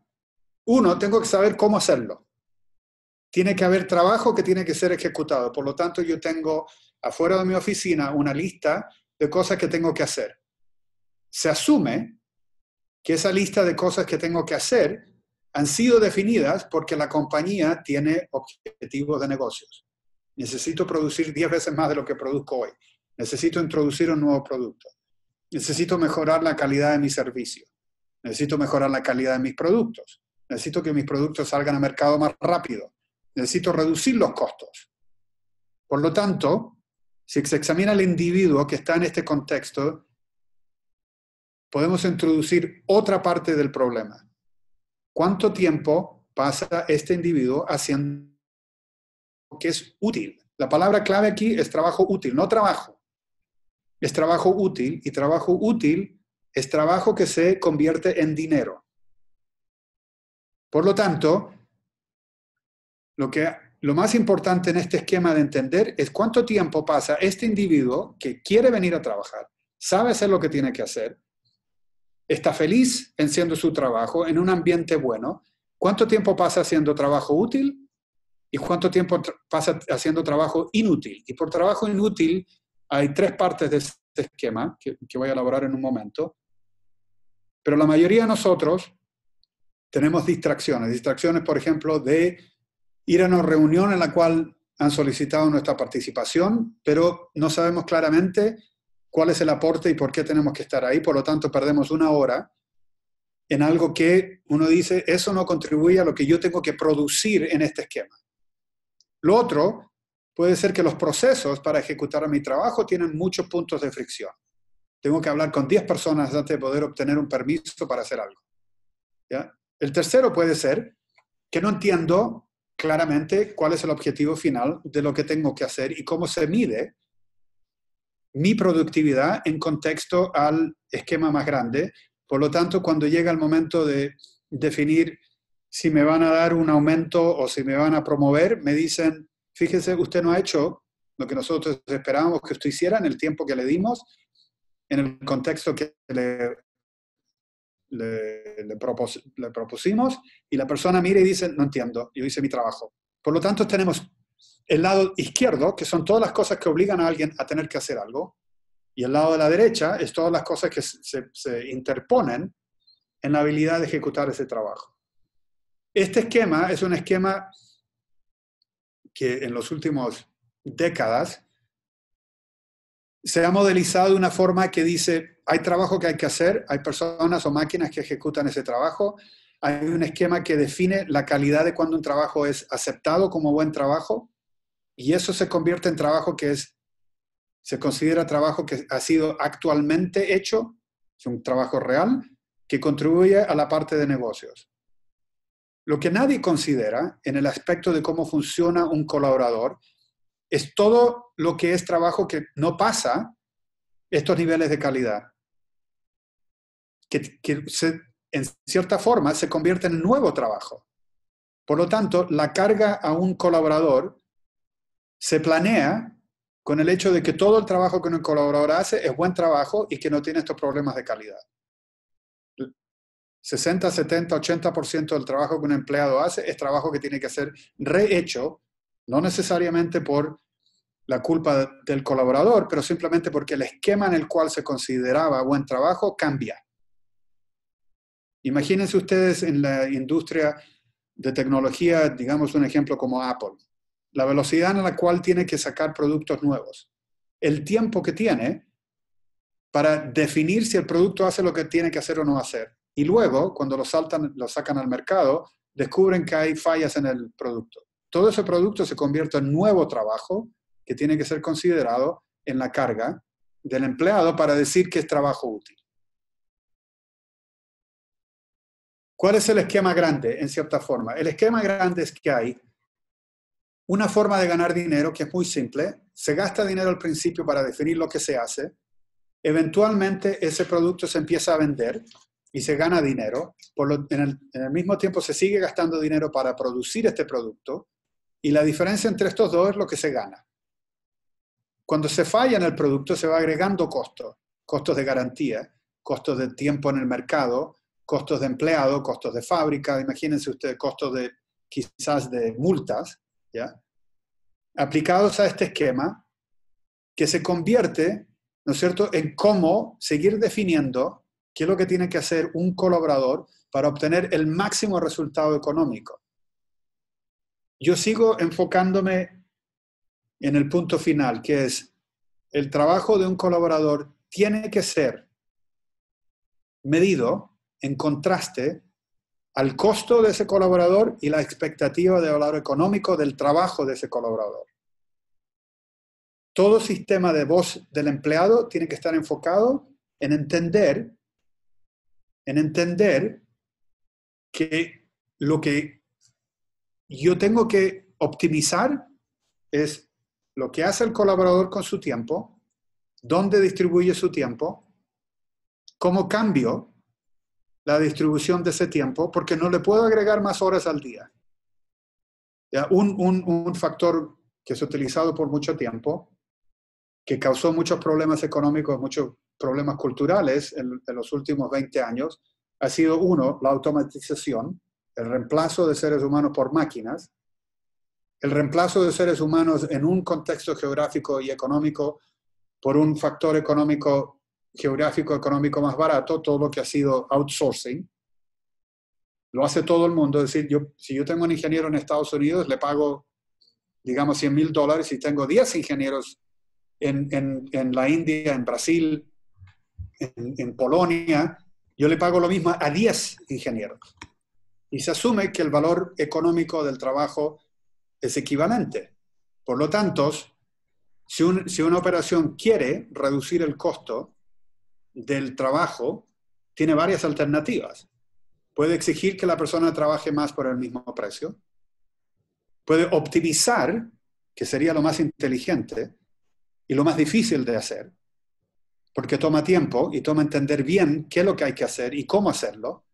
S2: tengo que saber cómo hacerlo. Tiene que haber trabajo que tiene que ser ejecutado. Por lo tanto, yo tengo afuera de mi oficina una lista de cosas que tengo que hacer. Se asume que esa lista de cosas que tengo que hacer han sido definidas porque la compañía tiene objetivos de negocios. Necesito producir 10 veces más de lo que produzco hoy. necesito introducir un nuevo producto, necesito mejorar la calidad de mi servicio, necesito mejorar la calidad de mis productos, necesito que mis productos salgan al mercado más rápido, necesito reducir los costos. Por lo tanto, si se examina el individuo que está en este contexto, podemos introducir otra parte del problema. ¿Cuánto tiempo pasa este individuo haciendo lo que es útil? La palabra clave aquí es trabajo útil, no trabajo. Es trabajo útil, y trabajo útil es trabajo que se convierte en dinero. Por lo tanto, lo más importante en este esquema de entender es cuánto tiempo pasa este individuo que quiere venir a trabajar, sabe hacer lo que tiene que hacer, está feliz en haciendo su trabajo en un ambiente bueno. ¿Cuánto tiempo pasa haciendo trabajo útil? ¿Y cuánto tiempo pasa haciendo trabajo inútil? Y por trabajo inútil hay 3 partes de este esquema que voy a elaborar en un momento. Pero la mayoría de nosotros tenemos distracciones. Distracciones, por ejemplo, de ir a una reunión en la cual han solicitado nuestra participación, pero no sabemos claramente cuál es el aporte y por qué tenemos que estar ahí. Por lo tanto, perdemos 1 hora en algo que uno dice, eso no contribuye a lo que yo tengo que producir en este esquema. Lo otro puede ser que los procesos para ejecutar mi trabajo tienen muchos puntos de fricción. Tengo que hablar con 10 personas antes de poder obtener un permiso para hacer algo, ¿ya? El tercero puede ser que no entiendo claramente cuál es el objetivo final de lo que tengo que hacer y cómo se mide mi productividad en contexto al esquema más grande. Por lo tanto, cuando llega el momento de definir si me van a dar un aumento o si me van a promover, me dicen, fíjese, usted no ha hecho lo que nosotros esperábamos que usted hiciera en el tiempo que le dimos, en el contexto que le propusimos, y la persona mira y dice, no entiendo, yo hice mi trabajo. Por lo tanto, tenemos el lado izquierdo, que son todas las cosas que obligan a alguien a tener que hacer algo, y el lado de la derecha es todas las cosas que se interponen en la habilidad de ejecutar ese trabajo. Este esquema es un esquema que en las últimas décadas se ha modelizado de una forma que dice, hay trabajo que hay que hacer, hay personas o máquinas que ejecutan ese trabajo, hay un esquema que define la calidad de cuando un trabajo es aceptado como buen trabajo, y eso se convierte en trabajo que se considera trabajo que ha sido actualmente hecho, es un trabajo real, que contribuye a la parte de negocios. Lo que nadie considera en el aspecto de cómo funciona un colaborador es todo lo que es trabajo que no pasa estos niveles de calidad, que en cierta forma se convierte en nuevo trabajo. Por lo tanto, la carga a un colaborador se planea con el hecho de que todo el trabajo que un colaborador hace es buen trabajo y que no tiene estos problemas de calidad. 60, 70, 80% del trabajo que un empleado hace es trabajo que tiene que ser rehecho, no necesariamente por la culpa del colaborador, pero simplemente porque el esquema en el cual se consideraba buen trabajo cambia. Imagínense ustedes en la industria de tecnología, digamos un ejemplo como Apple, la velocidad en la cual tiene que sacar productos nuevos, el tiempo que tiene para definir si el producto hace lo que tiene que hacer o no hacer. Y luego, cuando lo sacan al mercado, descubren que hay fallas en el producto. Todo ese producto se convierte en nuevo trabajo que tiene que ser considerado en la carga del empleado para decir que es trabajo útil. ¿Cuál es el esquema grande, en cierta forma? El esquema grande es que hay una forma de ganar dinero que es muy simple. Se gasta dinero al principio para definir lo que se hace. Eventualmente ese producto se empieza a vender y se gana dinero. En el mismo tiempo se sigue gastando dinero para producir este producto, y la diferencia entre estos dos es lo que se gana. Cuando se falla en el producto se va agregando costos, costos de garantía, costos de tiempo en el mercado, costos de empleado, costos de fábrica, imagínense ustedes costos de quizás de multas, ¿ya? Aplicados a este esquema que se convierte, ¿no es cierto?, en cómo seguir definiendo qué es lo que tiene que hacer un colaborador para obtener el máximo resultado económico. Yo sigo enfocándome en el punto final, que es el trabajo de un colaborador tiene que ser medido en contraste al costo de ese colaborador y la expectativa de valor económico del trabajo de ese colaborador. Todo sistema de voz del empleado tiene que estar enfocado en entender que lo que yo tengo que optimizar es lo que hace el colaborador con su tiempo, dónde distribuye su tiempo, cómo cambio la distribución de ese tiempo, porque no le puedo agregar más horas al día. ¿Ya? Un factor que se ha utilizado por mucho tiempo, que causó muchos problemas económicos, muchos problemas culturales en los últimos 20 años, ha sido uno, la automatización, el reemplazo de seres humanos por máquinas, el reemplazo de seres humanos en un contexto geográfico y económico por un factor económico, geográfico, económico más barato, todo lo que ha sido outsourcing. Lo hace todo el mundo. Es decir, si yo tengo un ingeniero en Estados Unidos, le pago, digamos, $100,000 y tengo 10 ingenieros en la India, en Brasil, en Polonia, yo le pago lo mismo a 10 ingenieros. Y se asume que el valor económico del trabajo es equivalente. Por lo tanto, si una operación quiere reducir el costo del trabajo, tiene varias alternativas. Puede exigir que la persona trabaje más por el mismo precio. Puede optimizar, que sería lo más inteligente y lo más difícil de hacer, porque toma tiempo y toma entender bien qué es lo que hay que hacer y cómo hacerlo.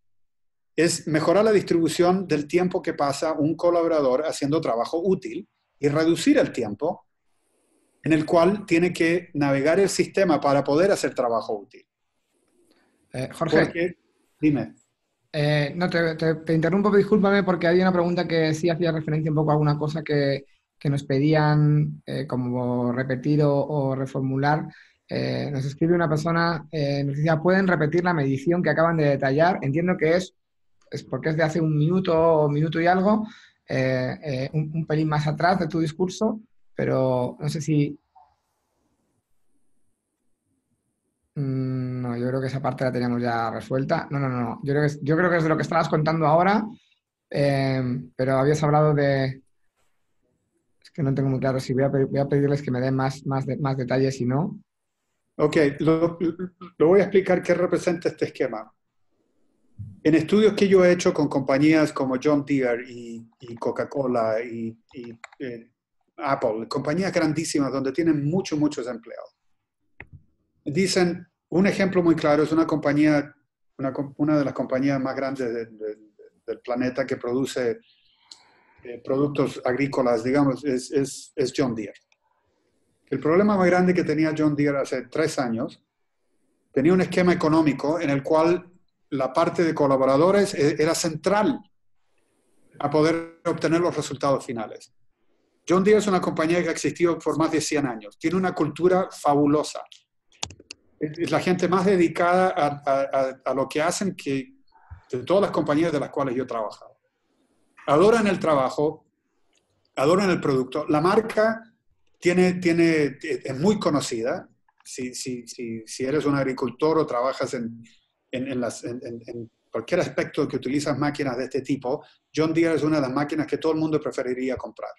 S2: Es mejorar la distribución del tiempo que pasa un colaborador haciendo trabajo útil y reducir el tiempo en el cual tiene que navegar el sistema para poder hacer trabajo útil.
S1: Jorge,
S2: porque, dime.
S1: No, te interrumpo, discúlpame, porque hay una pregunta que sí hacía referencia un poco a alguna cosa que nos pedían como repetir o reformular. Nos escribe una persona, nos decía, ¿pueden repetir la medición que acaban de detallar? Entiendo que es porque es de hace un minuto y algo, un pelín más atrás de tu discurso, pero no sé si... No, yo creo que esa parte la teníamos ya resuelta. No. Yo creo que es de lo que estabas contando ahora, pero habías hablado de... Es que no tengo muy claro si voy a pedirles que me den más detalles, si no.
S2: Ok, lo voy a explicar qué representa este esquema. En estudios que yo he hecho con compañías como John Deere y Coca-Cola y Apple, compañías grandísimas donde tienen muchos empleados, dicen, un ejemplo muy claro es una compañía, una de las compañías más grandes del planeta que produce productos agrícolas, digamos, es John Deere. El problema más grande que tenía John Deere hace 3 años, tenía un esquema económico en el cual la parte de colaboradores era central a poder obtener los resultados finales. John Deere es una compañía que ha existido por más de 100 años. Tiene una cultura fabulosa. Es la gente más dedicada a lo que hacen de todas las compañías de las cuales yo he trabajado. Adoran el trabajo, adoran el producto. La marca es muy conocida. Si eres un agricultor o trabajas en cualquier aspecto que utilizas máquinas de este tipo, John Deere es una de las máquinas que todo el mundo preferiría comprar.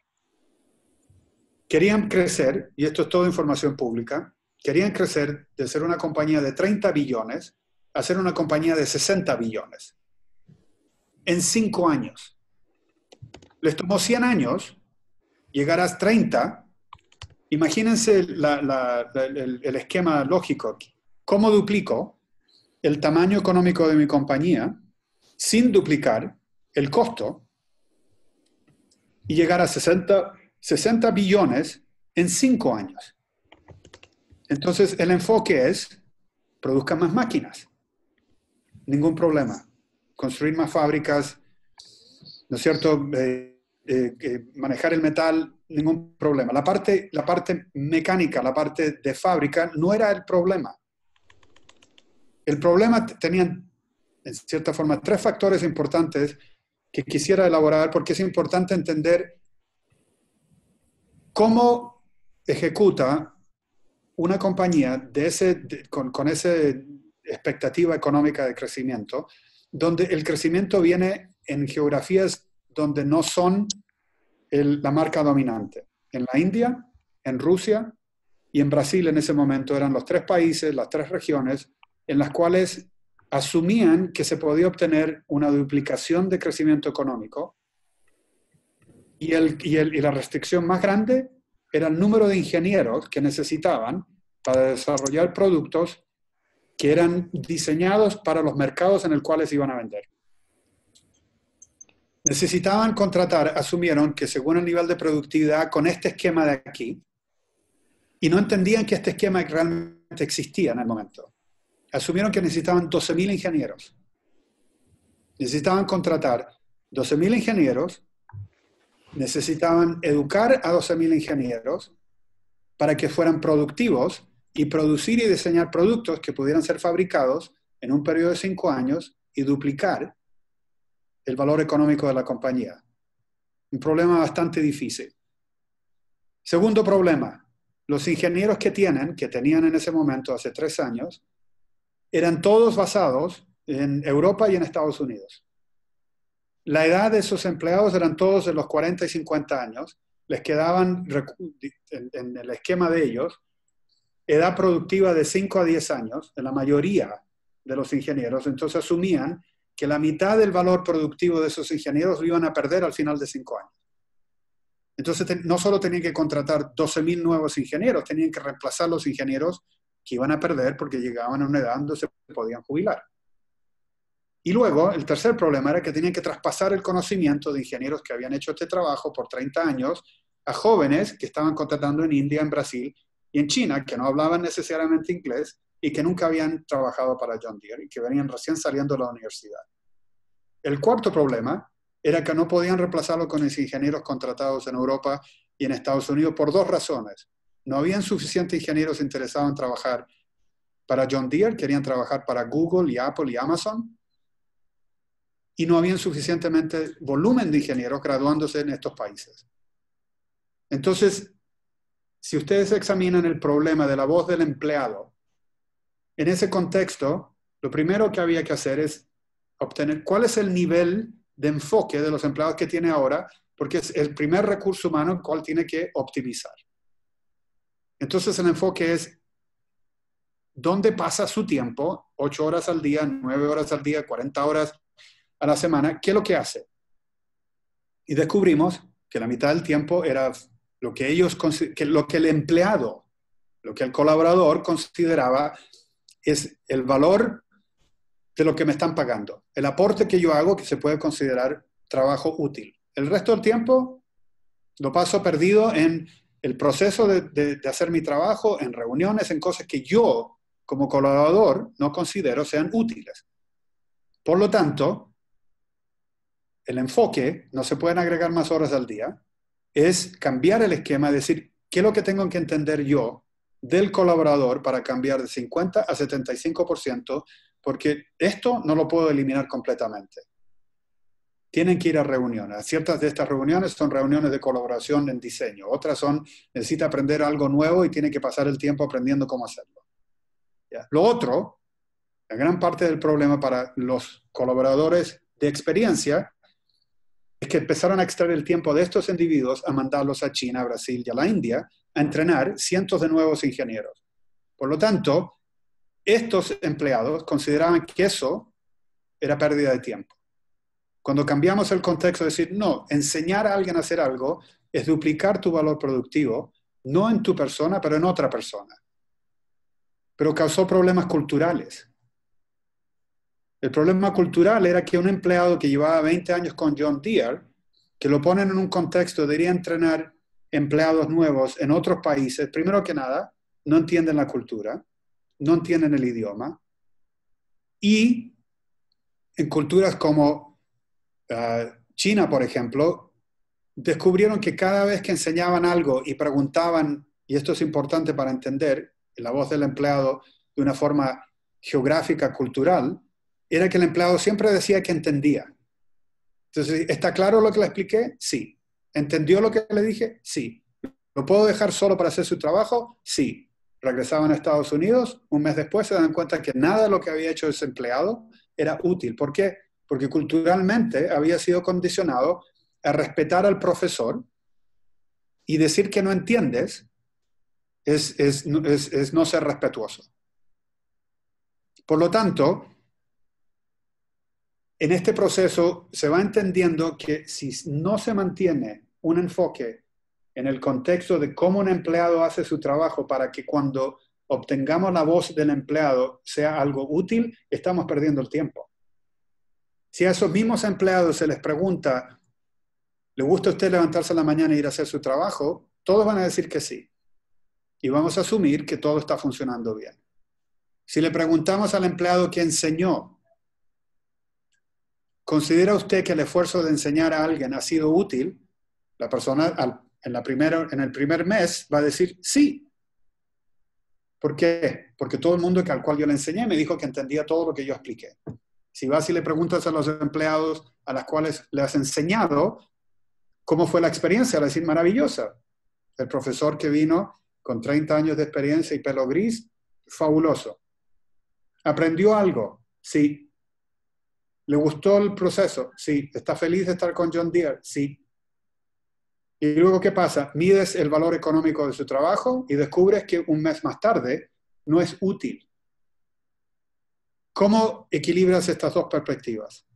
S2: Querían crecer, y esto es toda información pública, querían crecer de ser una compañía de 30 billones a ser una compañía de 60 billones en 5 años. Les tomó 100 años llegar a 30. Imagínense el esquema lógico. ¿Cómo duplico el tamaño económico de mi compañía sin duplicar el costo y llegar a 60 billones en 5 años? Entonces, el enfoque es, produzcan más máquinas. Ningún problema. Construir más fábricas, ¿no es cierto? Manejar el metal, ningún problema. La parte mecánica, la parte de fábrica, no era el problema. El problema tenían, en cierta forma, 3 factores importantes que quisiera elaborar porque es importante entender cómo ejecuta una compañía con esa expectativa económica de crecimiento, donde el crecimiento viene en geografías donde no son la marca dominante. En la India, en Rusia y en Brasil en ese momento eran los 3 países, las 3 regiones en las cuales asumían que se podía obtener una duplicación de crecimiento económico y la restricción más grande era el número de ingenieros que necesitaban para desarrollar productos que eran diseñados para los mercados en los cuales iban a vender. Necesitaban contratar, asumieron que según el nivel de productividad con este esquema de aquí, y no entendían que este esquema realmente existía en el momento. Asumieron que necesitaban 12.000 ingenieros. Necesitaban contratar 12.000 ingenieros, necesitaban educar a 12.000 ingenieros para que fueran productivos y producir y diseñar productos que pudieran ser fabricados en un periodo de 5 años y duplicar el valor económico de la compañía. Un problema bastante difícil. Segundo problema, los ingenieros que tenían en ese momento, hace 3 años, eran todos basados en Europa y en Estados Unidos. La edad de esos empleados eran todos de los 40 y 50 años, les quedaban, en el esquema de ellos, edad productiva de 5 a 10 años, en la mayoría de los ingenieros, entonces asumían que la mitad del valor productivo de esos ingenieros lo iban a perder al final de 5 años. Entonces no solo tenían que contratar 12.000 nuevos ingenieros, tenían que reemplazar los ingenieros que iban a perder porque llegaban a una edad donde se podían jubilar. Y luego, el tercer problema era que tenían que traspasar el conocimiento de ingenieros que habían hecho este trabajo por 30 años a jóvenes que estaban contratando en India, en Brasil y en China, que no hablaban necesariamente inglés y que nunca habían trabajado para John Deere y que venían recién saliendo de la universidad. El cuarto problema era que no podían reemplazarlo con los ingenieros contratados en Europa y en Estados Unidos por 2 razones. No habían suficientes ingenieros interesados en trabajar para John Deere, querían trabajar para Google y Apple y Amazon, y no habían suficientemente volumen de ingenieros graduándose en estos países. Entonces, si ustedes examinan el problema de la voz del empleado, en ese contexto, lo primero que había que hacer es obtener cuál es el nivel de enfoque de los empleados que tiene ahora, porque es el primer recurso humano el cual tiene que optimizar. Entonces el enfoque es dónde pasa su tiempo, 8 horas al día, 9 horas al día, 40 horas a la semana, ¿qué es lo que hace? Y descubrimos que la mitad del tiempo era lo que el empleado, lo que el colaborador consideraba es el valor de lo que me están pagando. El aporte que yo hago que se puede considerar trabajo útil. El resto del tiempo lo paso perdido en el proceso de hacer mi trabajo, en reuniones, en cosas que yo, como colaborador, no considero sean útiles. Por lo tanto, el enfoque, no se pueden agregar más horas al día, es cambiar el esquema, decir, ¿qué es lo que tengo que entender yo del colaborador para cambiar de 50 a 75%? Porque esto no lo puedo eliminar completamente. Tienen que ir a reuniones. Ciertas de estas reuniones son reuniones de colaboración en diseño. Otras son, necesita aprender algo nuevo y tiene que pasar el tiempo aprendiendo cómo hacerlo. ¿Ya? Lo otro, la gran parte del problema para los colaboradores de experiencia es que empezaron a extraer el tiempo de estos individuos a mandarlos a China, a Brasil y a la India a entrenar cientos de nuevos ingenieros. Por lo tanto, estos empleados consideraban que eso era pérdida de tiempo. Cuando cambiamos el contexto, decir, no, enseñar a alguien a hacer algo es duplicar tu valor productivo, no en tu persona, pero en otra persona. Pero causó problemas culturales. El problema cultural era que un empleado que llevaba 20 años con John Deere, que lo ponen en un contexto, debería entrenar empleados nuevos en otros países, primero que nada, no entienden la cultura, no entienden el idioma, y en culturas como China, por ejemplo, descubrieron que cada vez que enseñaban algo y preguntaban, y esto es importante para entender la voz del empleado de una forma geográfica, cultural, era que el empleado siempre decía que entendía. Entonces, ¿está claro lo que le expliqué? Sí. ¿Entendió lo que le dije? Sí. ¿Lo puedo dejar solo para hacer su trabajo? Sí. regresaban a Estados Unidos, un mes después se dan cuenta que nada de lo que había hecho ese empleado era útil. ¿Por qué? Porque culturalmente había sido condicionado a respetar al profesor y decir que no entiendes es no ser respetuoso. Por lo tanto, en este proceso se va entendiendo que si no se mantiene un enfoque en el contexto de cómo un empleado hace su trabajo para que cuando obtengamos la voz del empleado sea algo útil, estamos perdiendo el tiempo. Si a esos mismos empleados se les pregunta, ¿le gusta a usted levantarse a la mañana e ir a hacer su trabajo? Todos van a decir que sí. Y vamos a asumir que todo está funcionando bien. Si le preguntamos al empleado que enseñó, ¿considera usted que el esfuerzo de enseñar a alguien ha sido útil? La persona en el primer mes va a decir sí. ¿Por qué? Porque todo el mundo al cual yo le enseñé me dijo que entendía todo lo que yo expliqué. Si vas y le preguntas a los empleados a los cuales le has enseñado cómo fue la experiencia, va a decir maravillosa. El profesor que vino con 30 años de experiencia y pelo gris, fabuloso. ¿Aprendió algo? Sí. ¿Le gustó el proceso? Sí. ¿Está feliz de estar con John Deere? Sí. Y luego, ¿qué pasa? Mides el valor económico de su trabajo y descubres que un mes más tarde no es útil. ¿Cómo equilibras estas dos perspectivas?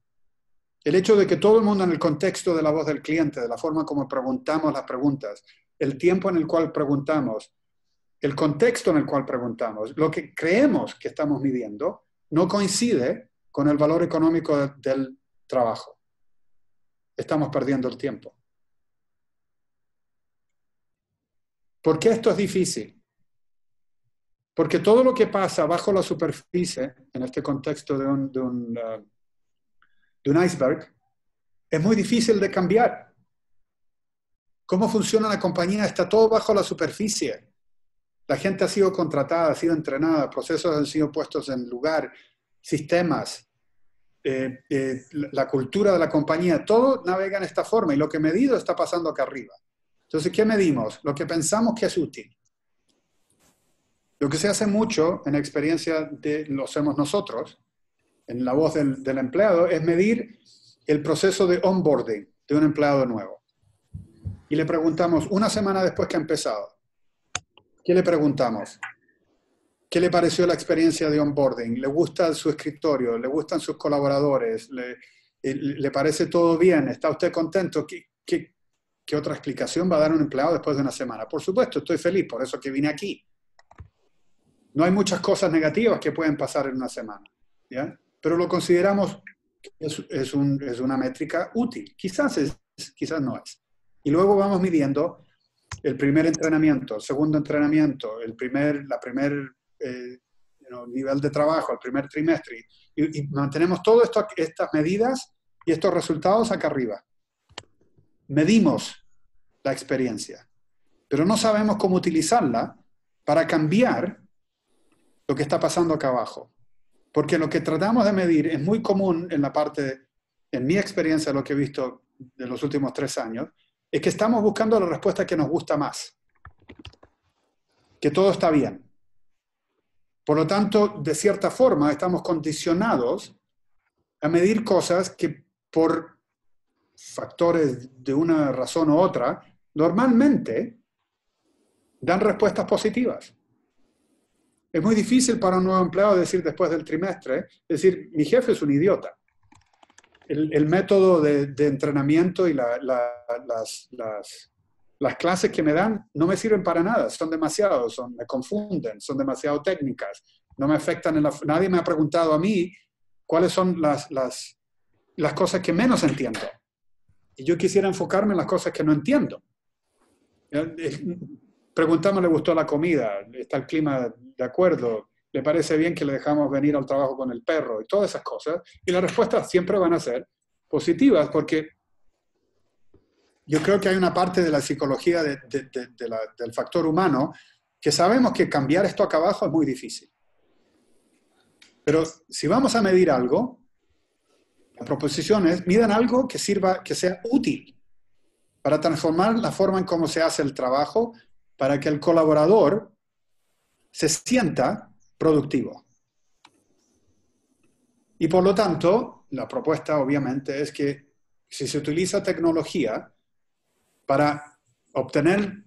S2: El hecho de que todo el mundo en el contexto de la voz del cliente, de la forma como preguntamos las preguntas, el tiempo en el cual preguntamos, el contexto en el cual preguntamos, lo que creemos que estamos midiendo, no coincide con el valor económico del trabajo. Estamos perdiendo el tiempo. ¿Por qué esto es difícil? Porque todo lo que pasa bajo la superficie, en este contexto de un iceberg, es muy difícil de cambiar. ¿Cómo funciona la compañía? Está todo bajo la superficie. La gente ha sido contratada, ha sido entrenada, procesos han sido puestos en lugar, sistemas, la cultura de la compañía, todo navega en esta forma y lo que medido está pasando acá arriba. Entonces, ¿qué medimos? Lo que pensamos que es útil. Lo que se hace mucho en experiencia lo hacemos nosotros, en la voz del empleado, es medir el proceso de onboarding de un empleado nuevo. Y le preguntamos, una semana después que ha empezado, ¿qué le preguntamos? ¿Qué le pareció la experiencia de onboarding? ¿Le gusta su escritorio? ¿Le gustan sus colaboradores? ¿Le parece todo bien? ¿Está usted contento? ¿Qué otra explicación va a dar un empleado después de una semana? Por supuesto, estoy feliz, por eso que vine aquí. No hay muchas cosas negativas que pueden pasar en una semana, ¿ya? Pero lo consideramos que es una métrica útil. Quizás no es. Y luego vamos midiendo el primer entrenamiento, el segundo entrenamiento, la primer nivel de trabajo, el primer trimestre. Y mantenemos todas estas medidas y estos resultados acá arriba. Medimos la experiencia, pero no sabemos cómo utilizarla para cambiar lo que está pasando acá abajo. Porque lo que tratamos de medir es muy común en mi experiencia, lo que he visto de los últimos 3 años, es que estamos buscando la respuesta que nos gusta más. Que todo está bien. Por lo tanto, de cierta forma, estamos condicionados a medir cosas que por factores de una razón u otra, normalmente dan respuestas positivas. Es muy difícil para un nuevo empleado decir después del trimestre, decir, mi jefe es un idiota. El método de entrenamiento y las clases que me dan no me sirven para nada, son demasiados, me confunden, son demasiado técnicas, no me afectan nadie me ha preguntado a mí cuáles son las cosas que menos entiendo. Y yo quisiera enfocarme en las cosas que no entiendo. Preguntamos, ¿le gustó la comida? ¿Está el clima de acuerdo? ¿Le parece bien que le dejamos venir al trabajo con el perro? Y todas esas cosas. Y las respuestas siempre van a ser positivas porque yo creo que hay una parte de la psicología del factor humano que sabemos que cambiar esto acá abajo es muy difícil. Pero si vamos a medir algo, la proposición es, midan algo que sea útil para transformar la forma en cómo se hace el trabajo, para que el colaborador se sienta productivo. Y por lo tanto, la propuesta obviamente es que si se utiliza tecnología para obtener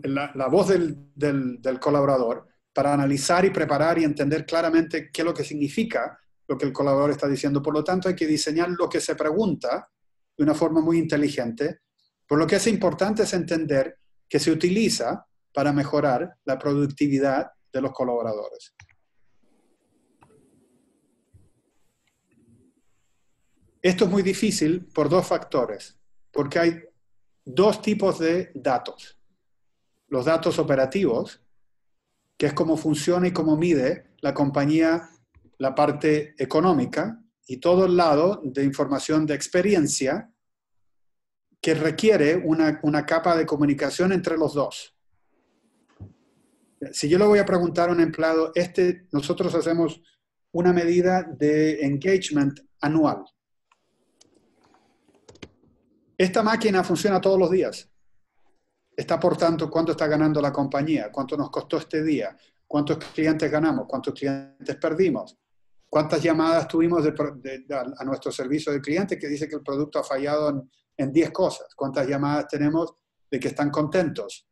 S2: la voz del colaborador, para analizar y preparar y entender claramente qué es lo que significa lo que el colaborador está diciendo. Por lo tanto, hay que diseñar lo que se pregunta de una forma muy inteligente. Por lo que es importante es entender que se utiliza para mejorar la productividad de los colaboradores. Esto es muy difícil por dos factores, porque hay dos tipos de datos. Los datos operativos, que es cómo funciona y cómo mide la compañía la parte económica, y todo el lado de información de experiencia que requiere una capa de comunicación entre los dos. Si yo le voy a preguntar a un empleado, nosotros hacemos una medida de engagement anual. Esta máquina funciona todos los días. Está aportando cuánto está ganando la compañía, cuánto nos costó este día, cuántos clientes ganamos, cuántos clientes perdimos, cuántas llamadas tuvimos a nuestro servicio de clientes que dice que el producto ha fallado en 10 cosas, cuántas llamadas tenemos de que están contentos,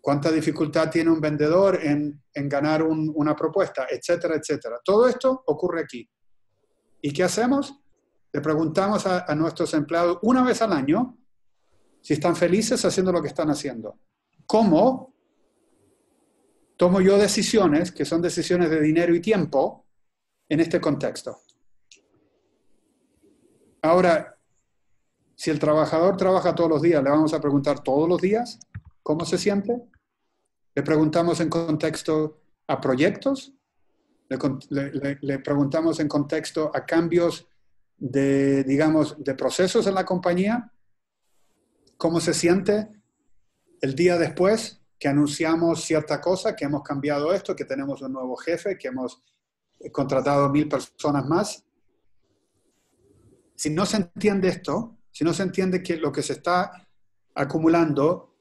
S2: cuánta dificultad tiene un vendedor en ganar una propuesta, etcétera, etcétera. Todo esto ocurre aquí. ¿Y qué hacemos? Le preguntamos a nuestros empleados una vez al año si están felices haciendo lo que están haciendo. ¿Cómo tomo yo decisiones, que son decisiones de dinero y tiempo, en este contexto? Ahora, si el trabajador trabaja todos los días, le vamos a preguntar todos los días cómo se siente. Le preguntamos en contexto a proyectos. Le preguntamos en contexto a cambios de procesos en la compañía. ¿Cómo se siente el día después que anunciamos cierta cosa, que hemos cambiado esto, que tenemos un nuevo jefe, que hemos contratado 1000 personas más? Si no se entiende esto, si no se entiende que lo que se está acumulando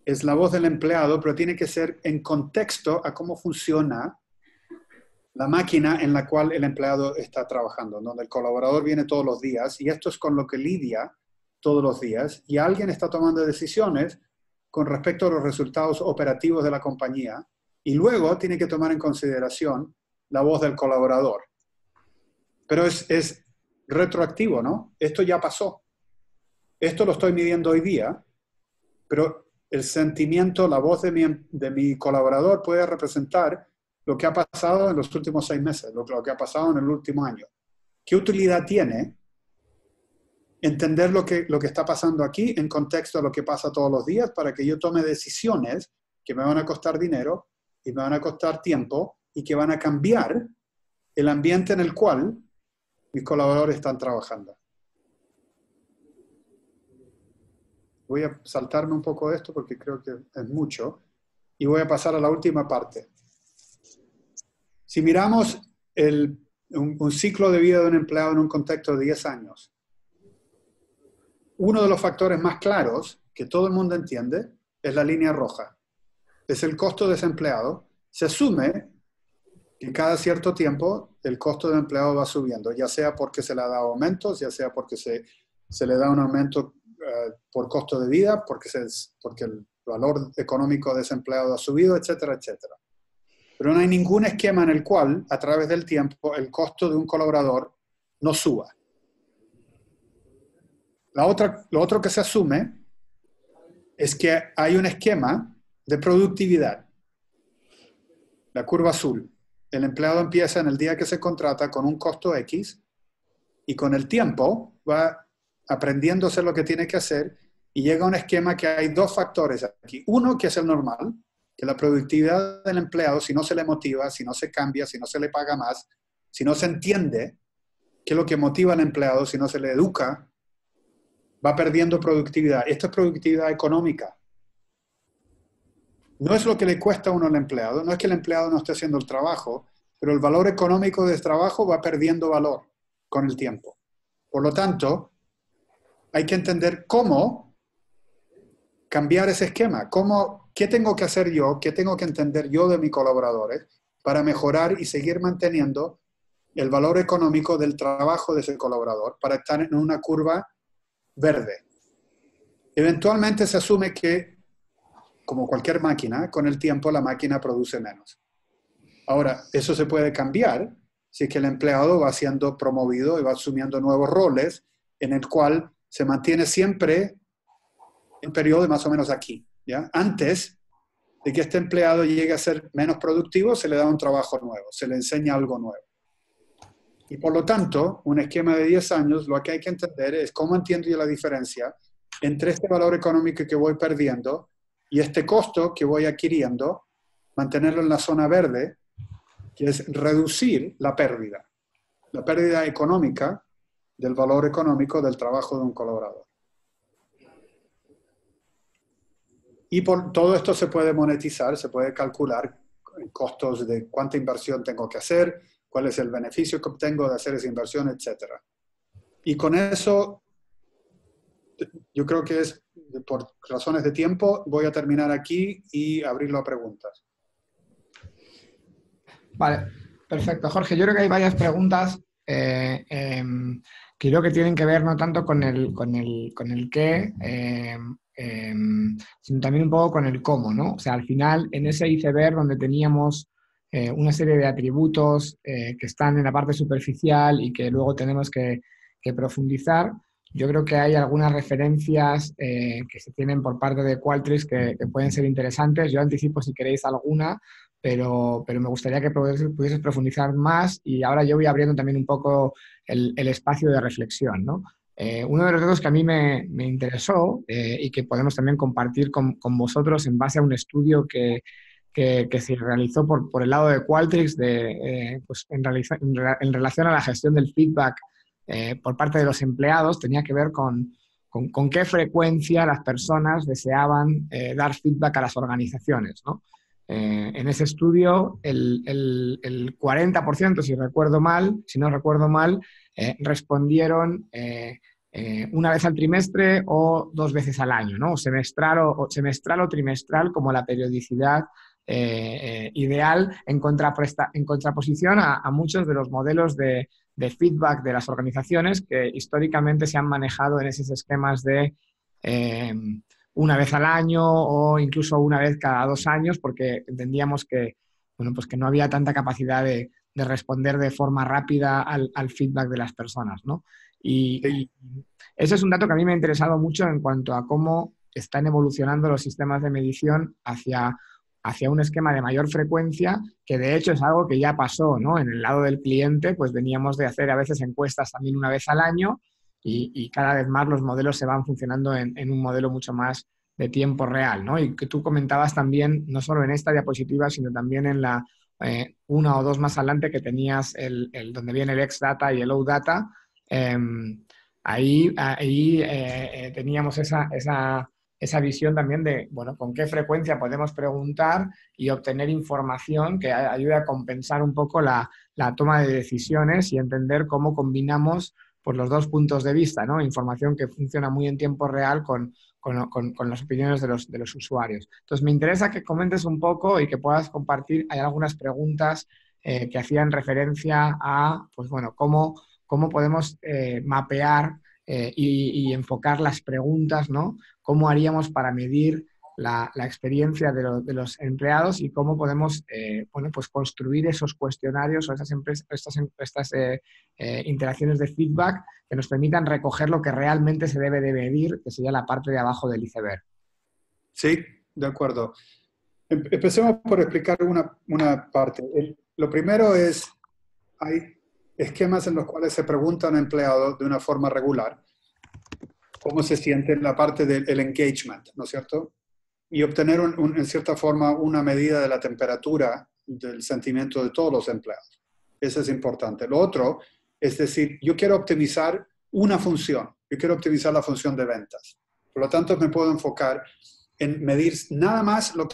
S2: es la voz del empleado, pero tiene que ser en contexto a cómo funciona la máquina en la cual el empleado está trabajando, donde el colaborador viene todos los días, y esto es con lo que lidia todos los días, y alguien está tomando decisiones con respecto a los resultados operativos de la compañía, y luego tiene que tomar en consideración la voz del colaborador. Pero es retroactivo, ¿no? Esto ya pasó. Esto lo estoy midiendo hoy día, pero el sentimiento, la voz de mi colaborador puede representar lo que ha pasado en los últimos 6 meses, lo que ha pasado en el último año. ¿Qué utilidad tiene entender lo que está pasando aquí en contexto a lo que pasa todos los días para que yo tome decisiones que me van a costar dinero y me van a costar tiempo y que van a cambiar el ambiente en el cual mis colaboradores están trabajando? Voy a saltarme un poco de esto porque creo que es mucho y voy a pasar a la última parte. Si miramos un ciclo de vida de un empleado en un contexto de 10 años, uno de los factores más claros que todo el mundo entiende es la línea roja. Es el costo de ese empleado. Se asume que cada cierto tiempo el costo del empleado va subiendo, ya sea porque se le ha dado aumentos, ya sea porque se le da un aumento por costo de vida, porque el valor económico de ese empleado ha subido, etcétera, etcétera. Pero no hay ningún esquema en el cual, a través del tiempo, el costo de un colaborador no suba. Lo otro que se asume es que hay un esquema de productividad. La curva azul. El empleado empieza en el día que se contrata con un costo X y con el tiempo va aprendiendo a hacer lo que tiene que hacer y llega a un esquema que hay dos factores aquí. Uno, que es el normal, que la productividad del empleado, si no se le motiva, si no se cambia, si no se le paga más, si no se entiende qué es lo que motiva al empleado, si no se le educa, va perdiendo productividad. Esto es productividad económica. No es lo que le cuesta a uno al empleado, no es que el empleado no esté haciendo el trabajo, pero el valor económico del trabajo va perdiendo valor con el tiempo. Por lo tanto, hay que entender cómo cambiar ese esquema. ¿Qué tengo que hacer yo? ¿Qué tengo que entender yo de mis colaboradores para mejorar y seguir manteniendo el valor económico del trabajo de ese colaborador para estar en una curva verde? Eventualmente se asume que, como cualquier máquina, con el tiempo la máquina produce menos. Ahora, eso se puede cambiar si es que el empleado va siendo promovido y va asumiendo nuevos roles en el cual se mantiene siempre en un periodo de más o menos aquí, ¿ya? Antes de que este empleado llegue a ser menos productivo, se le da un trabajo nuevo, se le enseña algo nuevo. Y por lo tanto, un esquema de 10 años, lo que hay que entender es cómo entiendo yo la diferencia entre este valor económico que voy perdiendo y este costo que voy adquiriendo, mantenerlo en la zona verde, que es reducir la pérdida económica del valor económico del trabajo de un colaborador. Y por todo esto se puede monetizar, se puede calcular costos de cuánta inversión tengo que hacer, cuál es el beneficio que obtengo de hacer esa inversión, etc. Y con eso, yo creo que es, por razones de tiempo, voy a terminar aquí y abrirlo a preguntas.
S1: Vale, perfecto. Jorge, yo creo que hay varias preguntas que creo que tienen que ver no tanto con el qué, sino también un poco con el cómo, ¿no? O sea, al final, en ese iceberg donde teníamos una serie de atributos que están en la parte superficial y que luego tenemos que profundizar, yo creo que hay algunas referencias que se tienen por parte de Qualtrics que pueden ser interesantes. Yo anticipo si queréis alguna, pero me gustaría que pudieses profundizar más y ahora yo voy abriendo también un poco el espacio de reflexión, ¿no? Uno de los datos que a mí me interesó y que podemos también compartir con vosotros en base a un estudio que se realizó por el lado de Qualtrics pues en relación a la gestión del feedback por parte de los empleados, tenía que ver con qué frecuencia las personas deseaban dar feedback a las organizaciones, ¿no? En ese estudio, el 40%, si no recuerdo mal, respondieron una vez al trimestre o 2 veces al año, ¿no? Semestral o trimestral como la periodicidad ideal en contraposición a muchos de los modelos de feedback de las organizaciones que históricamente se han manejado en esos esquemas de una vez al año o incluso una vez cada 2 años, porque entendíamos que, bueno, pues que no había tanta capacidad de responder de forma rápida al feedback de las personas, ¿no? Y ese es un dato que a mí me ha interesado mucho en cuanto a cómo están evolucionando los sistemas de medición hacia un esquema de mayor frecuencia, que de hecho es algo que ya pasó, ¿no? En el lado del cliente, pues veníamos de hacer a veces encuestas también una vez al año y cada vez más los modelos se van funcionando en un modelo mucho más de tiempo real, ¿no? Y que tú comentabas también, no solo en esta diapositiva, sino también en la una o dos más adelante que tenías donde viene el X-Data y el O-Data, ahí teníamos esa visión también de, bueno, con qué frecuencia podemos preguntar y obtener información que ayude a compensar un poco la toma de decisiones y entender cómo combinamos pues, los dos puntos de vista, ¿no? Información que funciona muy en tiempo real con las opiniones de los usuarios. Entonces, me interesa que comentes un poco y que puedas compartir. Hay algunas preguntas que hacían referencia a, pues bueno, cómo podemos mapear y enfocar las preguntas, ¿no? Cómo haríamos para medir la experiencia de los empleados y cómo podemos bueno, pues construir esos cuestionarios o estas interacciones de feedback que nos permitan recoger lo que realmente se debe de medir, que sería la parte de abajo del iceberg.
S2: Sí, de acuerdo. Empecemos por explicar una parte. Lo primero es, hay esquemas en los cuales se pregunta a un empleado de una forma regular cómo se siente en la parte del engagement, ¿no es cierto? Y obtener en cierta forma una medida de la temperatura del sentimiento de todos los empleados. Eso es importante. Lo otro es decir, yo quiero optimizar una función. Yo quiero optimizar la función de ventas. Por lo tanto, me puedo enfocar en medir nada más la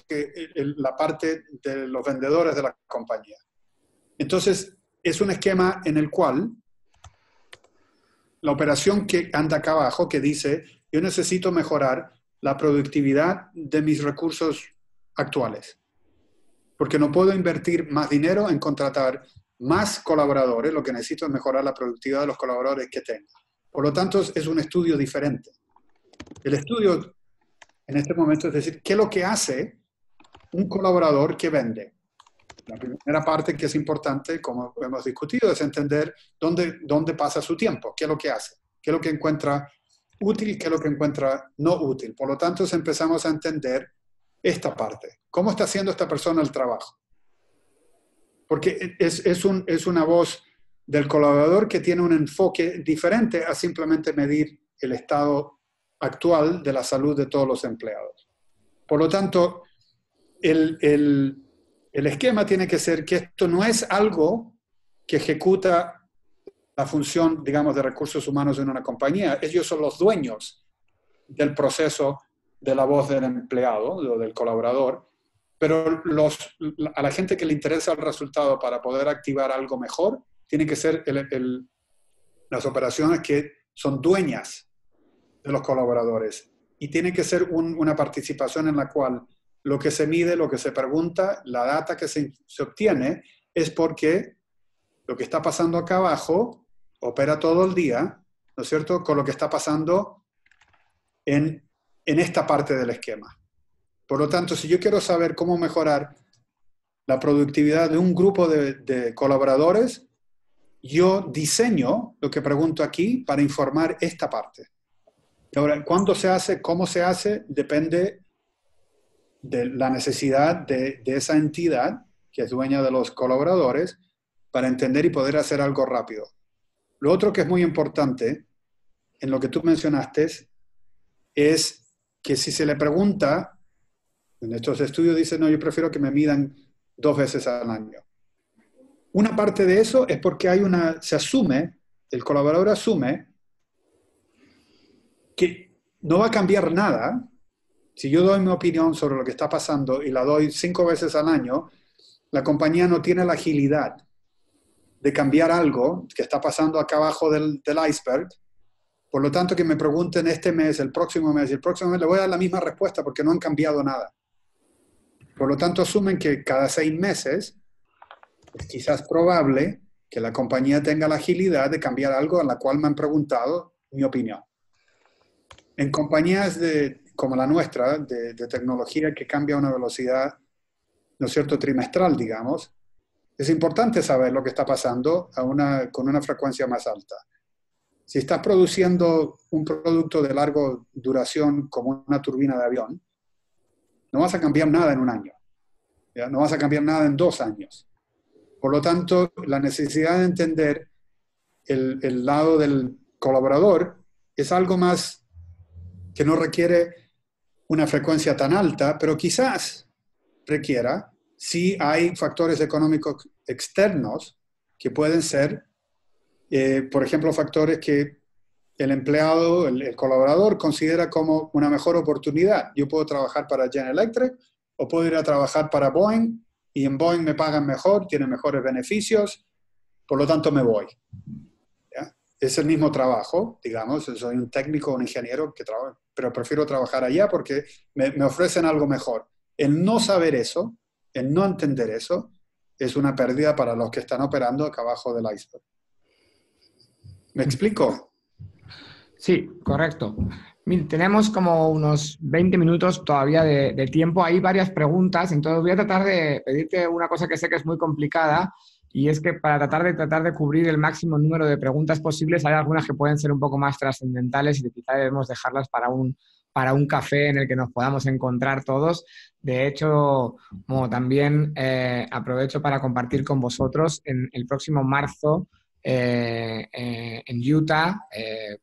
S2: parte de los vendedores de la compañía. Entonces, es un esquema en el cual la operación que anda acá abajo, que dice, yo necesito mejorar la productividad de mis recursos actuales. Porque no puedo invertir más dinero en contratar más colaboradores, lo que necesito es mejorar la productividad de los colaboradores que tengo. Por lo tanto, es un estudio diferente. El estudio en este momento es decir, ¿qué es lo que hace un colaborador que vende? La primera parte que es importante, como hemos discutido, es entender dónde pasa su tiempo, qué es lo que hace, qué es lo que encuentra útil, qué es lo que encuentra no útil. Por lo tanto, empezamos a entender esta parte. ¿Cómo está haciendo esta persona el trabajo? Porque es una voz del colaborador que tiene un enfoque diferente a simplemente medir el estado actual de la salud de todos los empleados. Por lo tanto, el esquema tiene que ser que esto no es algo que ejecuta la función, digamos, de recursos humanos en una compañía. Ellos son los dueños del proceso de la voz del empleado o del colaborador, pero a la gente que le interesa el resultado para poder activar algo mejor, tiene que ser las operaciones que son dueñas de los colaboradores. Y tiene que ser una participación en la cual lo que se mide, lo que se pregunta, la data que se obtiene, es porque lo que está pasando acá abajo opera todo el día, ¿no es cierto?, con lo que está pasando en esta parte del esquema. Por lo tanto, si yo quiero saber cómo mejorar la productividad de un grupo de colaboradores, yo diseño lo que pregunto aquí para informar esta parte. Ahora, ¿cuándo se hace? ¿Cómo se hace? Depende de la necesidad de esa entidad que es dueña de los colaboradores para entender y poder hacer algo rápido. Lo otro que es muy importante en lo que tú mencionaste es que si se le pregunta, en estos estudios dicen, no, yo prefiero que me midan 2 veces al año. Una parte de eso es porque se asume, el colaborador asume que no va a cambiar nada. Si yo doy mi opinión sobre lo que está pasando y la doy 5 veces al año, la compañía no tiene la agilidad de cambiar algo que está pasando acá abajo del iceberg. Por lo tanto, que me pregunten este mes, el próximo mes y el próximo mes, le voy a dar la misma respuesta porque no han cambiado nada. Por lo tanto, asumen que cada 6 meses es quizás probable que la compañía tenga la agilidad de cambiar algo a la cual me han preguntado mi opinión. En compañías como la nuestra, de tecnología que cambia a una velocidad, ¿no es cierto?, trimestral, digamos, es importante saber lo que está pasando con una frecuencia más alta. Si estás produciendo un producto de larga duración como una turbina de avión, no vas a cambiar nada en un año. ¿Ya? No vas a cambiar nada en 2 años. Por lo tanto, la necesidad de entender el lado del colaborador es algo más que no requiere una frecuencia tan alta, pero quizás requiera si hay factores económicos externos que pueden ser, por ejemplo, factores que el empleado, el colaborador, considera como una mejor oportunidad. Yo puedo trabajar para General Electric o puedo ir a trabajar para Boeing y en Boeing me pagan mejor, tienen mejores beneficios, por lo tanto me voy. ¿Ya? Es el mismo trabajo, digamos, soy un técnico o un ingeniero que trabaja, pero prefiero trabajar allá porque me ofrecen algo mejor. El no saber eso, el no entender eso, es una pérdida para los que están operando acá abajo del iceberg. ¿Me explico?
S1: Sí, correcto. Tenemos como unos 20 minutos todavía de tiempo. Hay varias preguntas, entonces voy a tratar de pedirte una cosa que sé que es muy complicada y es que para tratar de cubrir el máximo número de preguntas posibles, hay algunas que pueden ser un poco más trascendentales y quizá debemos dejarlas para un café en el que nos podamos encontrar todos. De hecho, como también aprovecho para compartir con vosotros en el próximo marzo. En Utah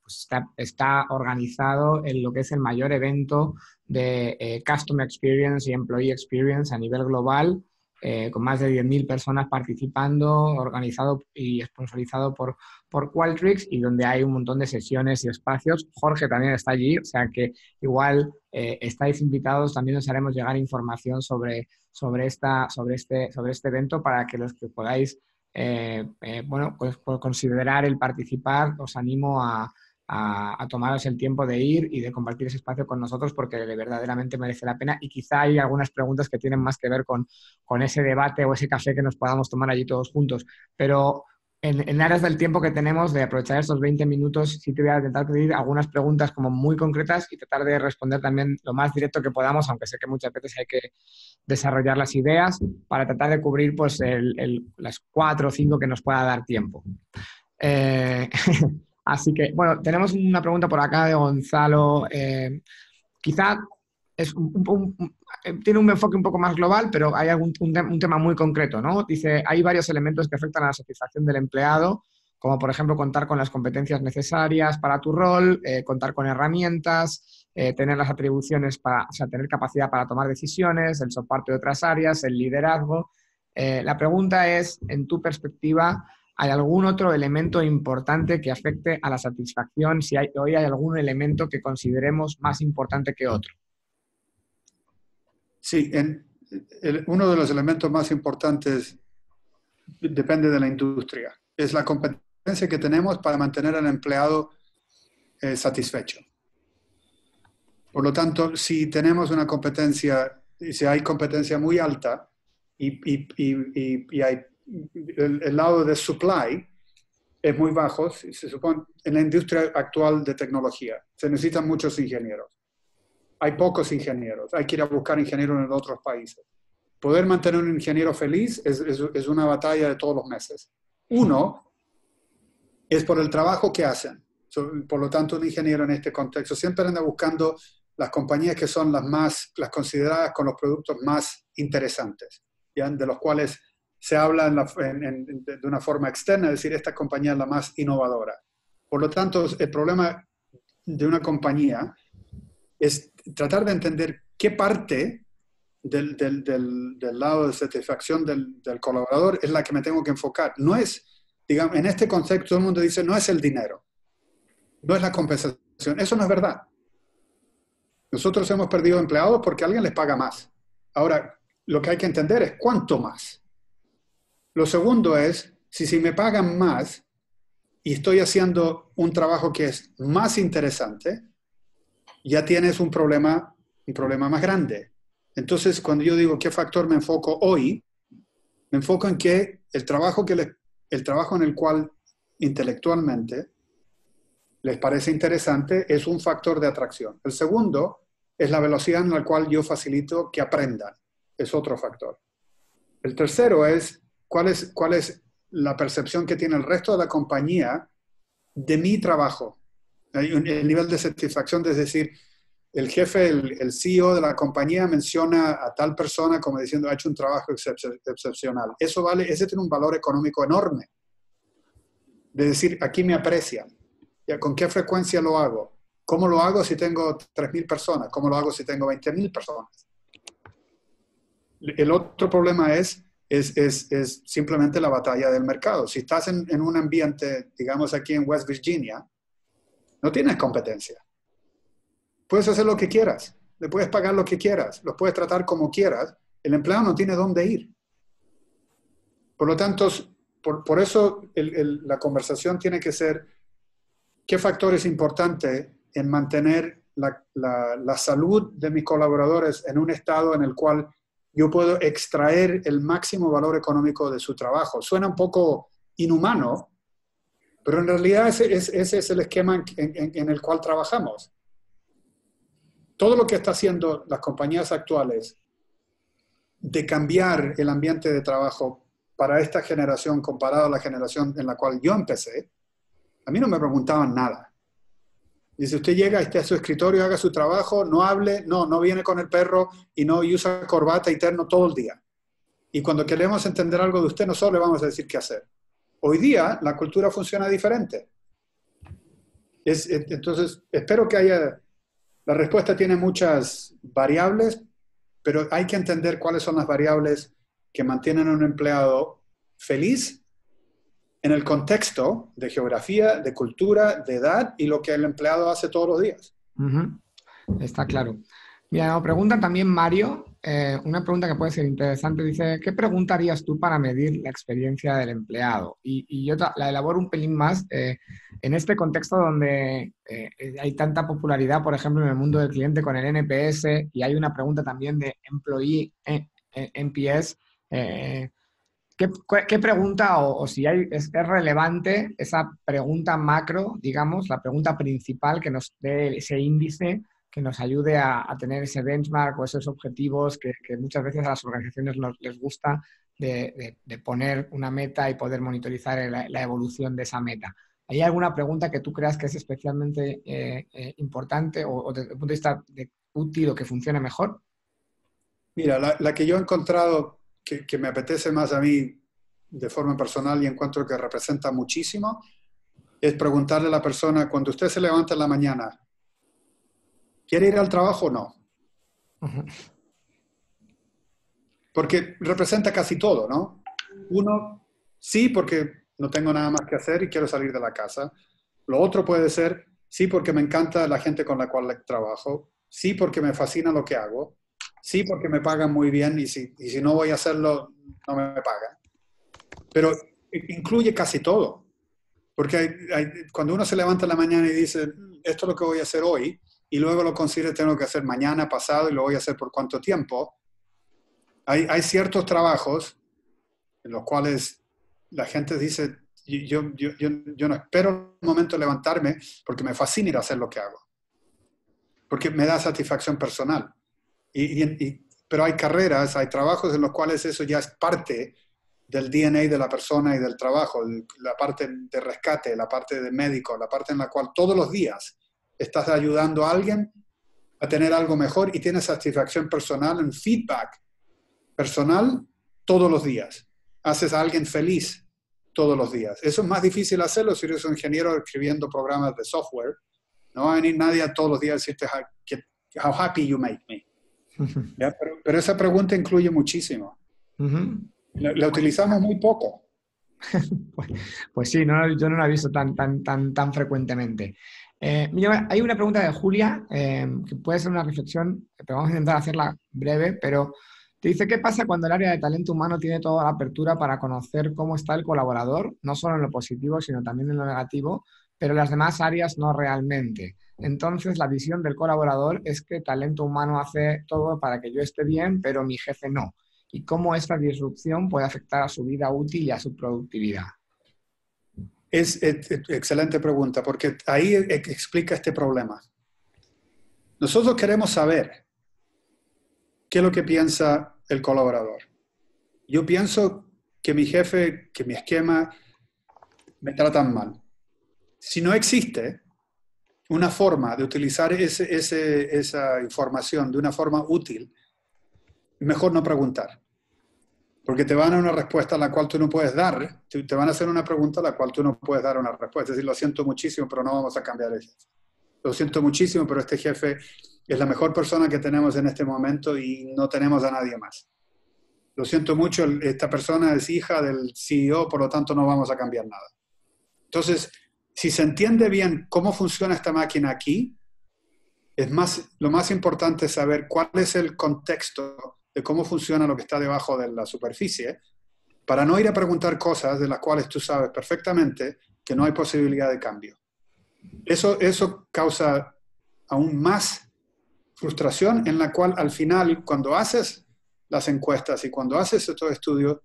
S1: pues está organizado en lo que es el mayor evento de Customer Experience y Employee Experience a nivel global, con más de 10.000 personas participando, organizado y sponsorizado por Qualtrics y donde hay un montón de sesiones y espacios. Jorge también está allí, o sea que igual estáis invitados, también os haremos llegar información sobre este evento para que los que podáis bueno, pues por considerar el participar, os animo a a tomaros el tiempo de ir y de compartir ese espacio con nosotros, porque verdaderamente merece la pena, y quizá hay algunas preguntas que tienen más que ver con ese debate o ese café que nos podamos tomar allí todos juntos. Pero en aras del tiempo que tenemos, de aprovechar estos 20 minutos, sí te voy a intentar pedir algunas preguntas como muy concretas y tratar de responder también lo más directo que podamos, aunque sé que muchas veces hay que desarrollar las ideas para tratar de cubrir pues, las 4 o 5 que nos pueda dar tiempo. Así que, bueno, tenemos una pregunta por acá de Gonzalo. Quizá es tiene un enfoque un poco más global, pero hay un tema muy concreto, ¿no? Dice, hay varios elementos que afectan a la satisfacción del empleado, como por ejemplo contar con las competencias necesarias para tu rol, contar con herramientas, tener las atribuciones o sea, tener capacidad para tomar decisiones, el soporte de otras áreas, el liderazgo. La pregunta es, en tu perspectiva, ¿hay algún otro elemento importante que afecte a la satisfacción? Si hoy hay algún elemento que consideremos más importante que otro.
S2: Sí, uno de los elementos más importantes depende de la industria. Es la competencia que tenemos para mantener al empleado satisfecho. Por lo tanto, si tenemos una competencia, si hay competencia muy alta y hay el lado de supply es muy bajo, se supone, en la industria actual de tecnología. Se necesitan muchos ingenieros. Hay pocos ingenieros. Hay que ir a buscar ingenieros en otros países. Poder mantener un ingeniero feliz es una batalla de todos los meses. Uno es por el trabajo que hacen. Por lo tanto, un ingeniero en este contexto siempre anda buscando las compañías que son las consideradas con los productos más interesantes, ¿ya? De los cuales se habla de una forma externa, es decir, esta compañía es la más innovadora. Por lo tanto, el problema de una compañía es tratar de entender qué parte del lado de satisfacción del colaborador es la que me tengo que enfocar. No es, digamos, en este concepto todo el mundo dice, no es el dinero, no es la compensación. Eso no es verdad. Nosotros hemos perdido empleados porque alguien les paga más. Ahora, lo que hay que entender es cuánto más. Lo segundo es, si me pagan más y estoy haciendo un trabajo que es más interesante, ya tienes un problema más grande. Entonces, cuando yo digo qué factor me enfoco hoy, me enfoco en que el trabajo en el cual intelectualmente les parece interesante es un factor de atracción. El segundo es la velocidad en la cual yo facilito que aprendan. Es otro factor. El tercero es cuál es la percepción que tiene el resto de la compañía de mi trabajo. El nivel de satisfacción, es decir, el jefe, el CEO de la compañía menciona a tal persona como diciendo ha hecho un trabajo excepcional. Ese tiene un valor económico enorme. De decir, aquí me aprecian. ¿Ya? ¿Con qué frecuencia lo hago? ¿Cómo lo hago si tengo 3.000 personas? ¿Cómo lo hago si tengo 20.000 personas? El otro problema es simplemente la batalla del mercado. Si estás en un ambiente, digamos aquí en West Virginia, no tienes competencia. Puedes hacer lo que quieras, le puedes pagar lo que quieras, los puedes tratar como quieras, el empleado no tiene dónde ir. Por lo tanto, por eso la conversación tiene que ser qué factor es importante en mantener la salud de mis colaboradores en un estado en el cual yo puedo extraer el máximo valor económico de su trabajo. Suena un poco inhumano, pero en realidad ese es el esquema en el cual trabajamos. Todo lo que está haciendo las compañías actuales de cambiar el ambiente de trabajo para esta generación comparado a la generación en la cual yo empecé, a mí no me preguntaban nada. Dice, usted llega, esté a su escritorio, haga su trabajo, no hable, no viene con el perro y no usa corbata y terno todo el día. Y cuando queremos entender algo de usted, nosotros le vamos a decir qué hacer. Hoy día la cultura funciona diferente. Entonces, espero que haya... La respuesta tiene muchas variables, pero hay que entender cuáles son las variables que mantienen a un empleado feliz en el contexto de geografía, de cultura, de edad y lo que el empleado hace todos los días.
S1: Está claro. Mira, nos pregunta también Mario, una pregunta que puede ser interesante. Dice, ¿qué preguntarías tú para medir la experiencia del empleado? Y yo la elaboro un pelín más en este contexto donde hay tanta popularidad, por ejemplo, en el mundo del cliente con el NPS, y hay una pregunta también de Employee NPS. ¿Qué pregunta o si es relevante esa pregunta macro, digamos, la pregunta principal que nos dé ese índice que nos ayude a tener ese benchmark o esos objetivos que muchas veces a las organizaciones les gusta de poner una meta y poder monitorizar la evolución de esa meta? ¿Hay alguna pregunta que tú creas que es especialmente importante o desde el punto de vista útil o que funcione mejor?
S2: Mira, la que yo he encontrado que me apetece más a mí de forma personal y encuentro que representa muchísimo, es preguntarle a la persona, cuando usted se levanta en la mañana, ¿quiere ir al trabajo o no?
S1: Ujú.
S2: Porque representa casi todo, ¿no? Uno, sí, porque no tengo nada más que hacer y quiero salir de la casa. Lo otro puede ser, sí, porque me encanta la gente con la cual trabajo. Sí, porque me fascina lo que hago. Sí, porque me pagan muy bien y si no voy a hacerlo, no me pagan. Pero incluye casi todo. Porque cuando uno se levanta en la mañana y dice, esto es lo que voy a hacer hoy, y luego lo considera tengo que hacer mañana, pasado, y lo voy a hacer por cuánto tiempo, hay ciertos trabajos en los cuales la gente dice, yo no espero el momento de levantarme porque me fascina ir a hacer lo que hago, porque me da satisfacción personal. Pero hay carreras, hay trabajos en los cuales eso ya es parte del DNA de la persona y del trabajo, la parte de rescate, la parte de médico, la parte en la cual todos los días estás ayudando a alguien a tener algo mejor y tienes satisfacción personal en feedback personal todos los días. Haces a alguien feliz todos los días. Eso es más difícil hacerlo si eres un ingeniero escribiendo programas de software. No va a venir nadie todos los días a decirte how happy you make me. ¿Ya? Pero esa pregunta incluye muchísimo.
S1: Ujú.
S2: La utilizamos muy poco.
S1: Pues, pues sí, yo no la he visto tan frecuentemente. Mira, hay una pregunta de Julia que puede ser una reflexión, pero vamos a intentar hacerla breve, pero te dice, ¿qué pasa cuando el área de talento humano tiene toda la apertura para conocer cómo está el colaborador, no solo en lo positivo, sino también en lo negativo, pero en las demás áreas no realmente? Entonces, la visión del colaborador es que talento humano hace todo para que yo esté bien, pero mi jefe no, y cómo esta disrupción puede afectar a su vida útil y a su productividad.
S2: Es excelente pregunta, porque ahí explica este problema. Nosotros queremos saber qué es lo que piensa el colaborador. Yo pienso que mi jefe, que mi esquema me tratan mal. Si no existe una forma de utilizar esa información de una forma útil, mejor no preguntar. Porque te van a dar una respuesta a la cual tú no puedes dar, te van a hacer una pregunta a la cual tú no puedes dar una respuesta. Es decir, lo siento muchísimo, pero no vamos a cambiar eso. Lo siento muchísimo, pero este jefe es la mejor persona que tenemos en este momento y no tenemos a nadie más. Lo siento mucho, esta persona es hija del CEO, por lo tanto no vamos a cambiar nada. Entonces, si se entiende bien cómo funciona esta máquina aquí, lo más importante es saber cuál es el contexto de cómo funciona lo que está debajo de la superficie, para no ir a preguntar cosas de las cuales tú sabes perfectamente que no hay posibilidad de cambio. Eso causa aún más frustración, en la cual al final, cuando haces las encuestas y cuando haces estos estudios,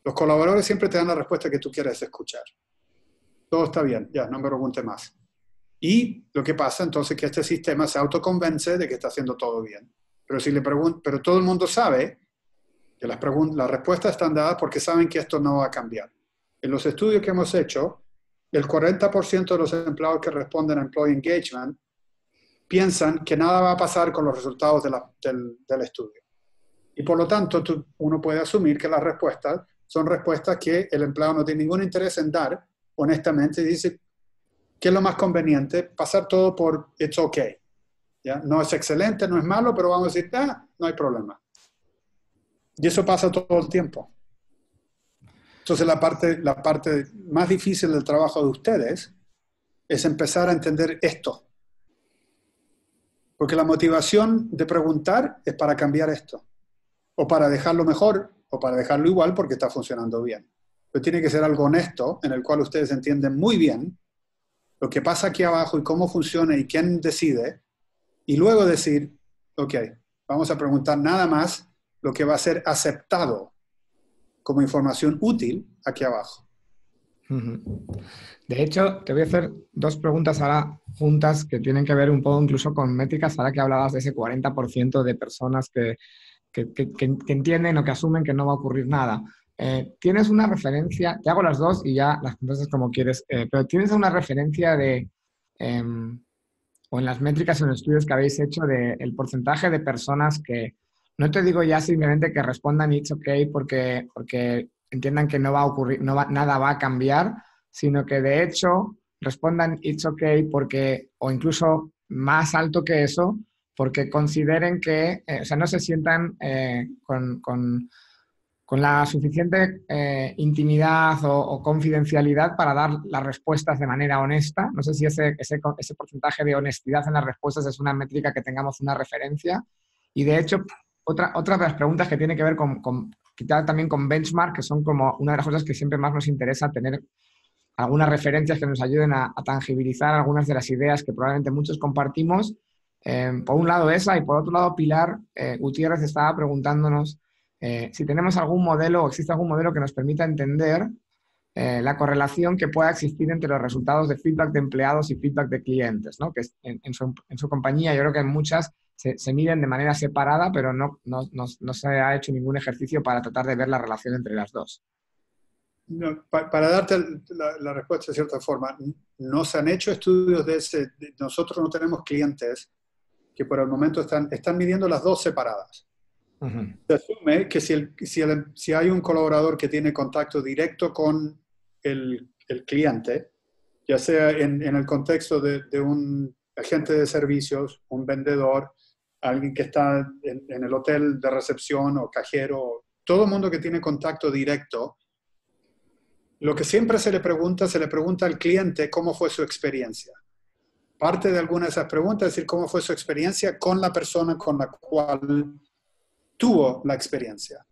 S2: los colaboradores siempre te dan la respuesta que tú quieres escuchar. Todo está bien, ya, no me pregunte más. Y lo que pasa entonces es que este sistema se autoconvence de que está haciendo todo bien. Pero si le pero todo el mundo sabe que las respuestas están dadas porque saben que esto no va a cambiar. En los estudios que hemos hecho, el 40% de los empleados que responden a Employee Engagement piensan que nada va a pasar con los resultados del estudio. Y por lo tanto, uno puede asumir que las respuestas son respuestas que el empleado no tiene ningún interés en dar, honestamente, y dice, ¿qué es lo más conveniente? Pasar todo por it's okay. ¿Ya? No es excelente, no es malo, pero vamos a decir, no hay problema. Y eso pasa todo el tiempo. Entonces la parte más difícil del trabajo de ustedes es empezar a entender esto. Porque la motivación de preguntar es para cambiar esto. o para dejarlo mejor, o para dejarlo igual porque está funcionando bien. Pero tiene que ser algo honesto, en el cual ustedes entienden muy bien lo que pasa aquí abajo y cómo funciona y quién decide, y luego decir, ok, vamos a preguntar nada más lo que va a ser aceptado como información útil aquí abajo.
S1: De hecho, te voy a hacer dos preguntas ahora juntas que tienen que ver un poco incluso con métricas, ahora que hablabas de ese 40% de personas que entienden o que asumen que no va a ocurrir nada. ¿Tienes una referencia? Te hago las dos y ya las contestas como quieres, pero ¿tienes una referencia de, o en las métricas o en los estudios que habéis hecho, del porcentaje de personas que, no te digo ya simplemente que respondan it's okay porque entiendan que no va a ocurrir, nada va a cambiar, sino que de hecho respondan it's okay porque, o incluso más alto que eso, porque consideren que, o sea, no se sientan con la suficiente intimidad o confidencialidad para dar las respuestas de manera honesta? No sé si ese porcentaje de honestidad en las respuestas es una métrica que tengamos una referencia. Y de hecho, otra de las preguntas que tiene que ver quizá también con benchmark, que son como una de las cosas que siempre más nos interesa tener algunas referencias que nos ayuden a tangibilizar algunas de las ideas que probablemente muchos compartimos. Por un lado esa, y por otro lado Pilar Gutiérrez estaba preguntándonos si tenemos algún modelo o existe algún modelo que nos permita entender la correlación que pueda existir entre los resultados de feedback de empleados y feedback de clientes, ¿no? Que en su compañía, yo creo que en muchas se miden de manera separada, pero no se ha hecho ningún ejercicio para tratar de ver la relación entre las dos.
S2: No, para darte la respuesta de cierta forma, no se han hecho estudios de ese. Nosotros no tenemos clientes que por el momento están midiendo las dos separadas. Se asume que si hay un colaborador que tiene contacto directo con el cliente, ya sea en el contexto de un agente de servicios, un vendedor, alguien que está en el hotel de recepción o cajero, todo el mundo que tiene contacto directo, lo que siempre se le pregunta al cliente cómo fue su experiencia. Parte de alguna de esas preguntas es decir cómo fue su experiencia con la persona con la cual tuvo la experiencia.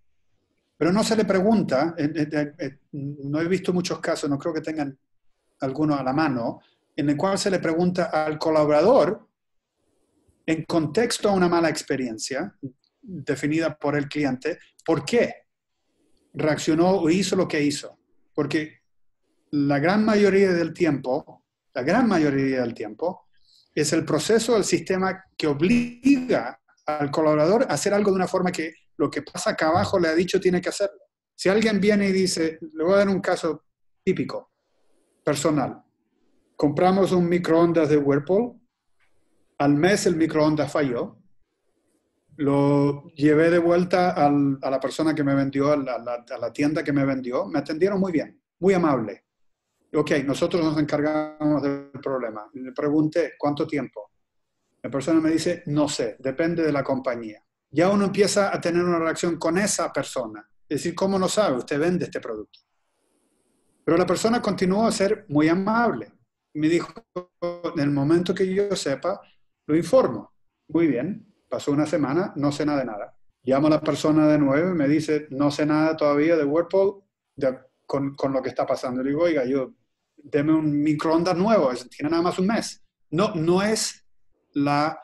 S2: Pero no se le pregunta, no he visto muchos casos, no creo que tengan alguno a la mano, en el cual se le pregunta al colaborador, en contexto a una mala experiencia, definida por el cliente, ¿por qué reaccionó o hizo lo que hizo? Porque la gran mayoría del tiempo, es el proceso del sistema que obliga al colaborador a hacer algo de una forma que lo que pasa acá abajo le ha dicho tiene que hacerlo. Si alguien viene y dice, le voy a dar un caso típico, personal. Compramos un microondas de Whirlpool, al mes el microondas falló, lo llevé de vuelta a la persona que me vendió, a la tienda que me vendió, me atendieron muy bien, muy amable. Ok, nosotros nos encargamos del problema. Le pregunté, ¿cuánto tiempo? La persona me dice, no sé, depende de la compañía. Ya uno empieza a tener una relación con esa persona. Es decir, ¿cómo no sabe? Usted vende este producto. Pero la persona continuó a ser muy amable. Me dijo, en el momento que yo sepa, lo informo. Muy bien, pasó una semana, no sé nada de nada. Llamo a la persona de nuevo y me dice, no sé nada todavía de Whirlpool con lo que está pasando. Le digo, oiga, deme un microondas nuevo, tiene nada más un mes. No es la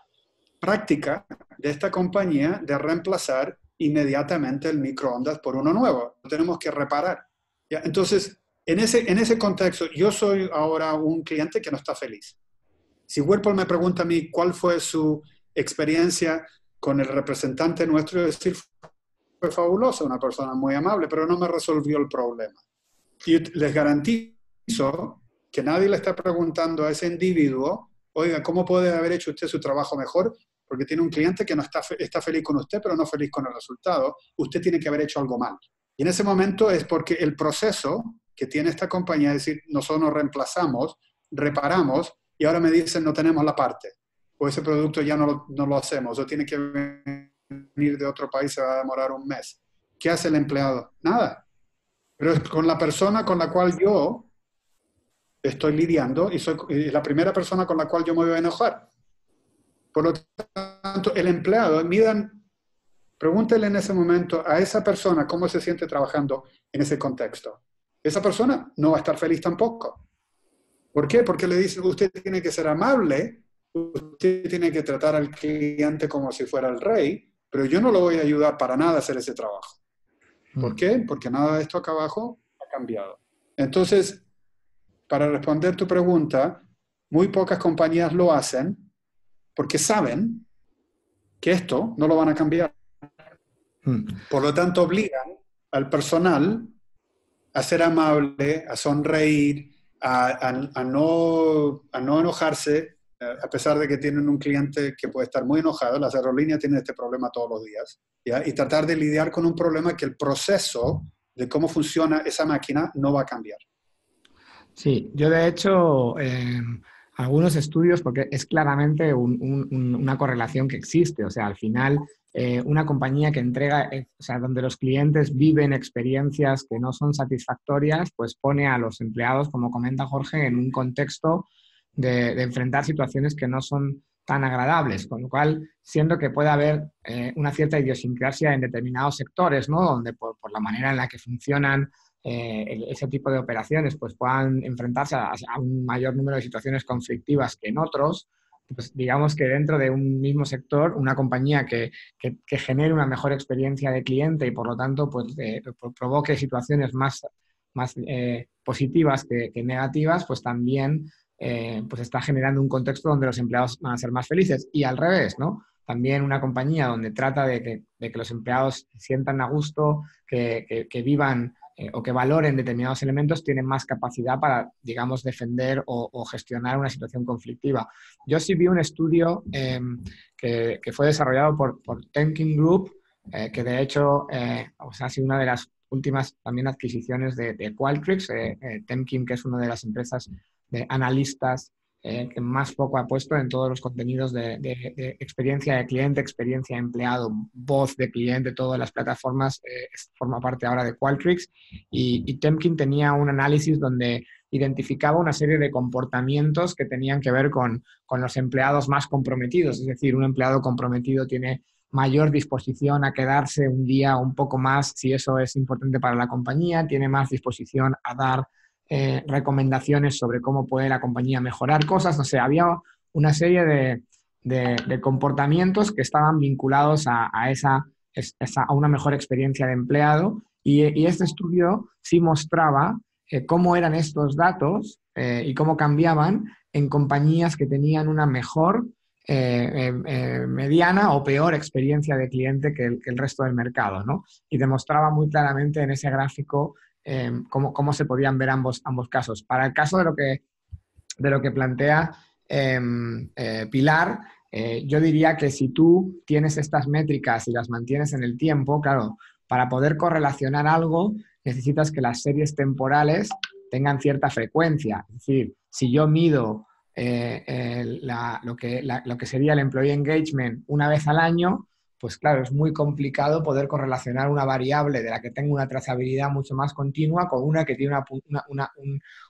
S2: práctica de esta compañía de reemplazar inmediatamente el microondas por uno nuevo. Lo tenemos que reparar. ¿Ya? Entonces, en ese contexto, yo soy ahora un cliente que no está feliz. Si Whirlpool me pregunta a mí cuál fue su experiencia con el representante nuestro, decir, fue fabulosa, una persona muy amable, pero no me resolvió el problema. Y les garantizo que nadie le está preguntando a ese individuo, oiga, ¿cómo puede haber hecho usted su trabajo mejor? Porque tiene un cliente que no está feliz con usted, pero no feliz con el resultado. Usted tiene que haber hecho algo mal. Y en ese momento es porque el proceso que tiene esta compañía, es decir, nosotros nos reemplazamos, reparamos, y ahora me dicen no tenemos la parte, o ese producto ya no lo hacemos, o tiene que venir de otro país, se va a demorar un mes. ¿Qué hace el empleado? Nada. Pero es con la persona con la cual yo estoy lidiando y soy la primera persona con la cual yo me voy a enojar. Por lo tanto, el empleado, midan pregúntele en ese momento a esa persona cómo se siente trabajando en ese contexto. Esa persona no va a estar feliz tampoco. ¿Por qué? Porque le dicen, usted tiene que ser amable, usted tiene que tratar al cliente como si fuera el rey, pero yo no lo voy a ayudar para nada a hacer ese trabajo. ¿Por qué? Porque nada de esto acá abajo ha cambiado. Entonces, para responder tu pregunta, muy pocas compañías lo hacen porque saben que esto no lo van a cambiar. Por lo tanto, obligan al personal a ser amable, a sonreír, a no enojarse, a pesar de que tienen un cliente que puede estar muy enojado. Las aerolíneas tienen este problema todos los días, ¿ya? Y tratar de lidiar con un problema que el proceso de cómo funciona esa máquina no va a cambiar.
S1: Sí, yo de hecho, algunos estudios, porque es claramente una correlación que existe, o sea, al final una compañía que entrega, o sea, donde los clientes viven experiencias que no son satisfactorias, pues pone a los empleados, como comenta Jorge, en un contexto de enfrentar situaciones que no son tan agradables, con lo cual siento que puede haber una cierta idiosincrasia en determinados sectores, ¿no? Donde por la manera en la que funcionan ese tipo de operaciones pues puedan enfrentarse a un mayor número de situaciones conflictivas que en otros, pues digamos que dentro de un mismo sector, una compañía que genere una mejor experiencia de cliente y por lo tanto pues, provoque situaciones más positivas que negativas, pues también pues está generando un contexto donde los empleados van a ser más felices. Y al revés, ¿no? También una compañía donde trata de que los empleados se sientan a gusto, que vivan o que valoren determinados elementos, tienen más capacidad para, digamos, defender o gestionar una situación conflictiva. Yo sí vi un estudio que fue desarrollado por Temkin Group, que de hecho o sea, ha sido una de las últimas también adquisiciones de Qualtrics. Temkin, que es una de las empresas de analistas que más foco ha puesto en todos los contenidos de experiencia de cliente, experiencia de empleado, voz de cliente, todas las plataformas, forma parte ahora de Qualtrics. Y Temkin tenía un análisis donde identificaba una serie de comportamientos que tenían que ver con los empleados más comprometidos. Es decir, un empleado comprometido tiene mayor disposición a quedarse un día o un poco más si eso es importante para la compañía, tiene más disposición a dar recomendaciones sobre cómo puede la compañía mejorar cosas. O sea, había una serie de comportamientos que estaban vinculados a una mejor experiencia de empleado y este estudio sí mostraba cómo eran estos datos y cómo cambiaban en compañías que tenían una mejor mediana o peor experiencia de cliente que el resto del mercado, ¿no? Y demostraba muy claramente en ese gráfico cómo se podían ver ambos casos. Para el caso de lo que plantea Pilar, yo diría que si tú tienes estas métricas y las mantienes en el tiempo, claro, para poder correlacionar algo necesitas que las series temporales tengan cierta frecuencia. Es decir, si yo mido lo que sería el employee engagement una vez al año, pues claro, es muy complicado poder correlacionar una variable de la que tengo una trazabilidad mucho más continua con una que tiene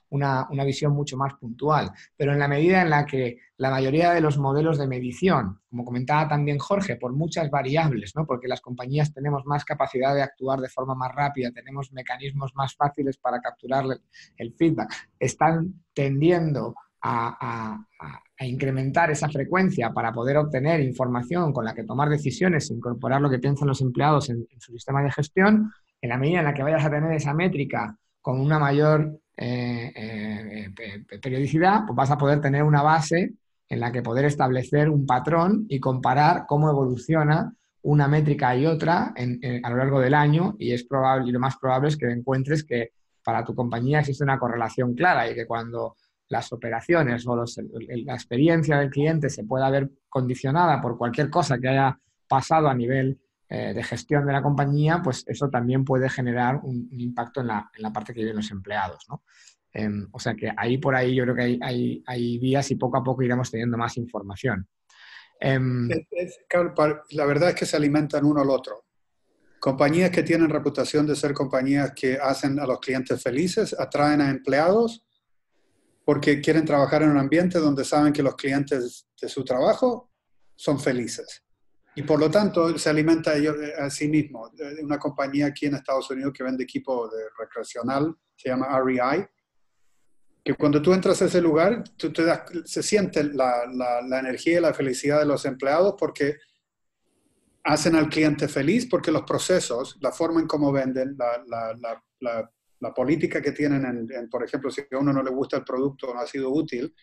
S1: una visión mucho más puntual. Pero en la medida en la que la mayoría de los modelos de medición, como comentaba también Jorge, por muchas variables, ¿no? Porque las compañías tenemos más capacidad de actuar de forma más rápida, tenemos mecanismos más fáciles para capturar el feedback, están tendiendo a incrementar esa frecuencia para poder obtener información con la que tomar decisiones e incorporar lo que piensan los empleados en su sistema de gestión. En la medida en la que vayas a tener esa métrica con una mayor periodicidad, pues vas a poder tener una base en la que poder establecer un patrón y comparar cómo evoluciona una métrica y otra a lo largo del año, y es probable, y lo más probable es que encuentres que para tu compañía existe una correlación clara y que cuando las operaciones o la experiencia del cliente se pueda ver condicionada por cualquier cosa que haya pasado a nivel de gestión de la compañía, pues eso también puede generar un impacto en la parte que viven los empleados, ¿no? O sea que ahí por ahí yo creo que hay vías y poco a poco iremos teniendo más información.
S2: La verdad es que se alimentan uno al otro. Compañías que tienen reputación de ser compañías que hacen a los clientes felices, atraen a empleados porque quieren trabajar en un ambiente donde saben que los clientes de su trabajo son felices. Y por lo tanto se alimenta a sí mismo. Una compañía aquí en Estados Unidos que vende equipo de recreacional, se llama REI, que cuando tú entras a ese lugar, se siente la energía y la felicidad de los empleados porque hacen al cliente feliz, porque los procesos, la forma en cómo venden, la política que tienen, por ejemplo, si a uno no le gusta el producto o no ha sido útil,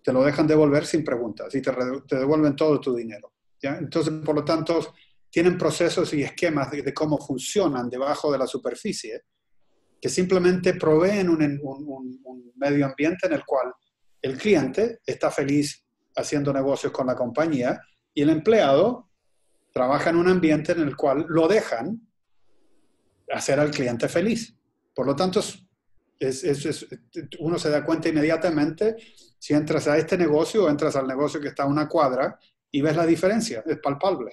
S2: te lo dejan devolver sin preguntas y te devuelven todo tu dinero. ¿Ya? Entonces, por lo tanto, tienen procesos y esquemas de cómo funcionan debajo de la superficie que simplemente proveen un medio ambiente en el cual el cliente está feliz haciendo negocios con la compañía y el empleado trabaja en un ambiente en el cual lo dejan hacer al cliente feliz. Por lo tanto, uno se da cuenta inmediatamente si entras a este negocio o entras al negocio que está a una cuadra y ves la diferencia, es palpable.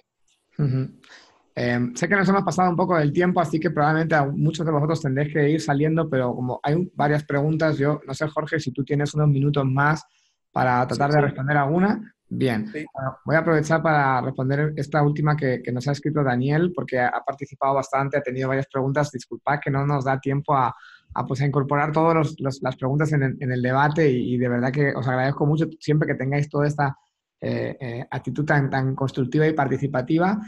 S1: Sé que nos hemos pasado un poco del tiempo, así que probablemente a muchos de vosotros tendréis que ir saliendo, pero como hay varias preguntas, yo no sé, Jorge, si tú tienes unos minutos más para tratar de responder alguna. Bien,
S2: Sí.
S1: bueno, voy a aprovechar para responder esta última que nos ha escrito Daniel, porque ha participado bastante, ha tenido varias preguntas. Disculpad que no nos da tiempo a incorporar todas las preguntas en el debate y de verdad que os agradezco mucho siempre que tengáis toda esta actitud tan constructiva y participativa.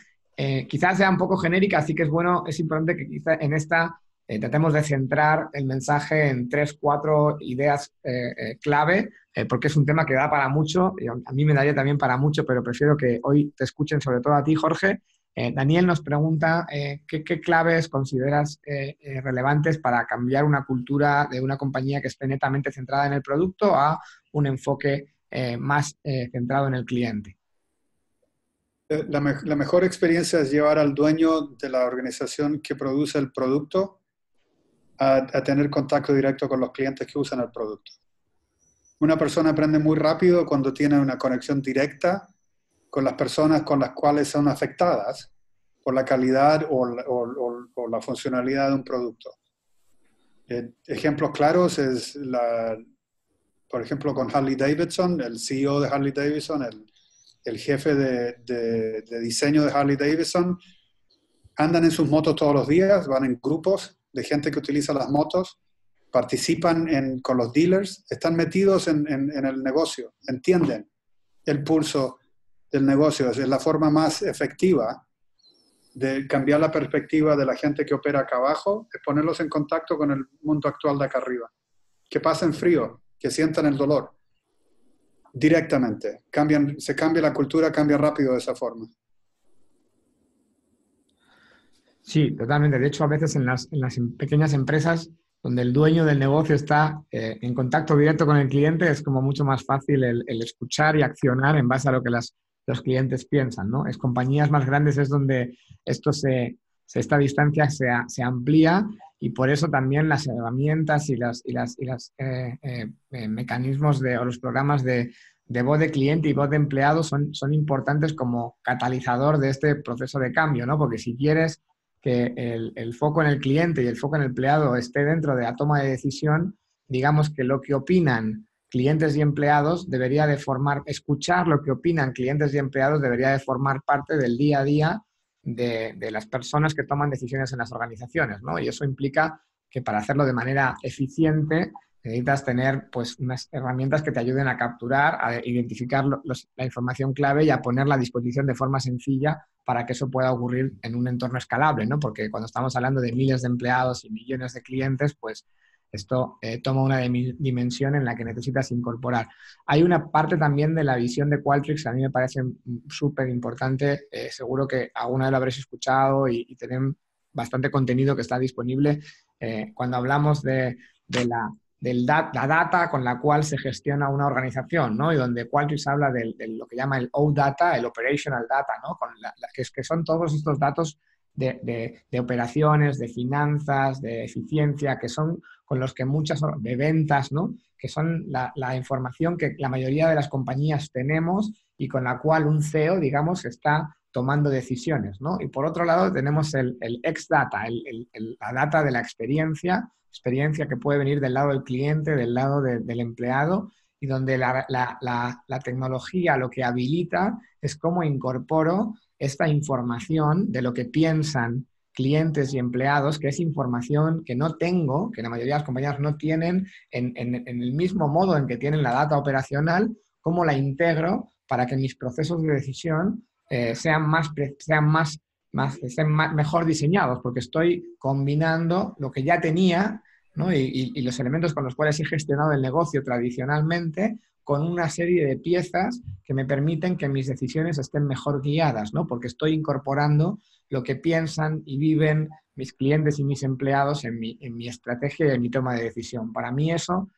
S1: Quizás sea un poco genérica, así que es importante que quizá en esta tratemos de centrar el mensaje en 3, 4 ideas clave, porque es un tema que da para mucho, y a mí me daría también para mucho, pero prefiero que hoy te escuchen sobre todo a ti, Jorge. Daniel nos pregunta ¿qué claves consideras relevantes para cambiar una cultura de una compañía que esté netamente centrada en el producto a un enfoque más centrado en el cliente?
S2: La mejor experiencia es llevar al dueño de la organización que produce el producto a tener contacto directo con los clientes que usan el producto. Una persona aprende muy rápido cuando tiene una conexión directa con las personas con las cuales son afectadas por la calidad o la funcionalidad de un producto. Ejemplos claros es, por ejemplo, con Harley Davidson, el CEO de Harley Davidson, el jefe de diseño de Harley Davidson, andan en sus motos todos los días, van en grupos de gente que utiliza las motos, participan con los dealers, están metidos en el negocio, entienden el pulso del negocio. Es la forma más efectiva de cambiar la perspectiva de la gente que opera acá abajo, es ponerlos en contacto con el mundo actual de acá arriba. Que pasen frío, que sientan el dolor directamente. Se cambia la cultura, cambia rápido de esa forma.
S1: Sí, totalmente. De hecho, a veces en las pequeñas empresas donde el dueño del negocio está en contacto directo con el cliente, es como mucho más fácil el escuchar y accionar en base a lo que los clientes piensan, ¿no? Es compañías más grandes es donde esta distancia se amplía y por eso también las herramientas y los mecanismos o los programas de voz de cliente y voz de empleado son importantes como catalizador de este proceso de cambio, ¿no? Porque si quieres que el foco en el cliente y el foco en el empleado esté dentro de la toma de decisión, digamos que lo que opinan clientes y empleados debería de escuchar lo que opinan clientes y empleados debería de formar parte del día a día de las personas que toman decisiones en las organizaciones, ¿no? Y eso implica que para hacerlo de manera eficiente necesitas tener pues, unas herramientas que te ayuden a capturar, a identificar la información clave y a ponerla a disposición de forma sencilla para que eso pueda ocurrir en un entorno escalable, ¿no? Porque cuando estamos hablando de miles de empleados y millones de clientes, pues esto toma una dimensión en la que necesitas incorporar. Hay una parte también de la visión de Qualtrics que a mí me parece súper importante. Seguro que alguna vez lo habréis escuchado y tienen bastante contenido que está disponible. Cuando hablamos de la data con la cual se gestiona una organización, ¿no? Y donde Qualtrics habla de lo que llama el OData, el Operational Data, ¿no? Que son todos estos datos de operaciones, de finanzas, de eficiencia, que son con los que de ventas, ¿no? Que son la información que la mayoría de las compañías tenemos y con la cual un CEO, digamos, está tomando decisiones, ¿no? Y por otro lado tenemos el X-Data, la data de la experiencia que puede venir del lado del cliente, del lado del empleado, y donde la tecnología lo que habilita es cómo incorporo esta información de lo que piensan clientes y empleados, que es información que no tengo, que la mayoría de las compañías no tienen en el mismo modo en que tienen la data operacional, cómo la integro para que mis procesos de decisión estén mejor diseñados, porque estoy combinando lo que ya tenía, ¿no? y los elementos con los cuales he gestionado el negocio tradicionalmente con una serie de piezas que me permiten que mis decisiones estén mejor guiadas, ¿no? Porque estoy incorporando lo que piensan y viven mis clientes y mis empleados en mi estrategia y en mi toma de decisión. Para mí eso,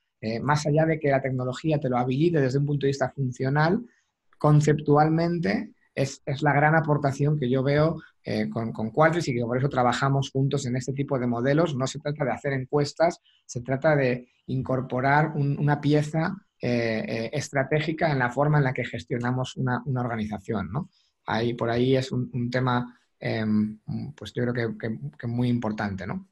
S1: más allá de que la tecnología te lo habilite desde un punto de vista funcional, conceptualmente es la gran aportación que yo veo con Qualtrics, y que por eso trabajamos juntos en este tipo de modelos. No se trata de hacer encuestas, se trata de incorporar una pieza estratégica en la forma en la que gestionamos una organización, ¿no? Por ahí es un tema, pues yo creo que muy importante, ¿no?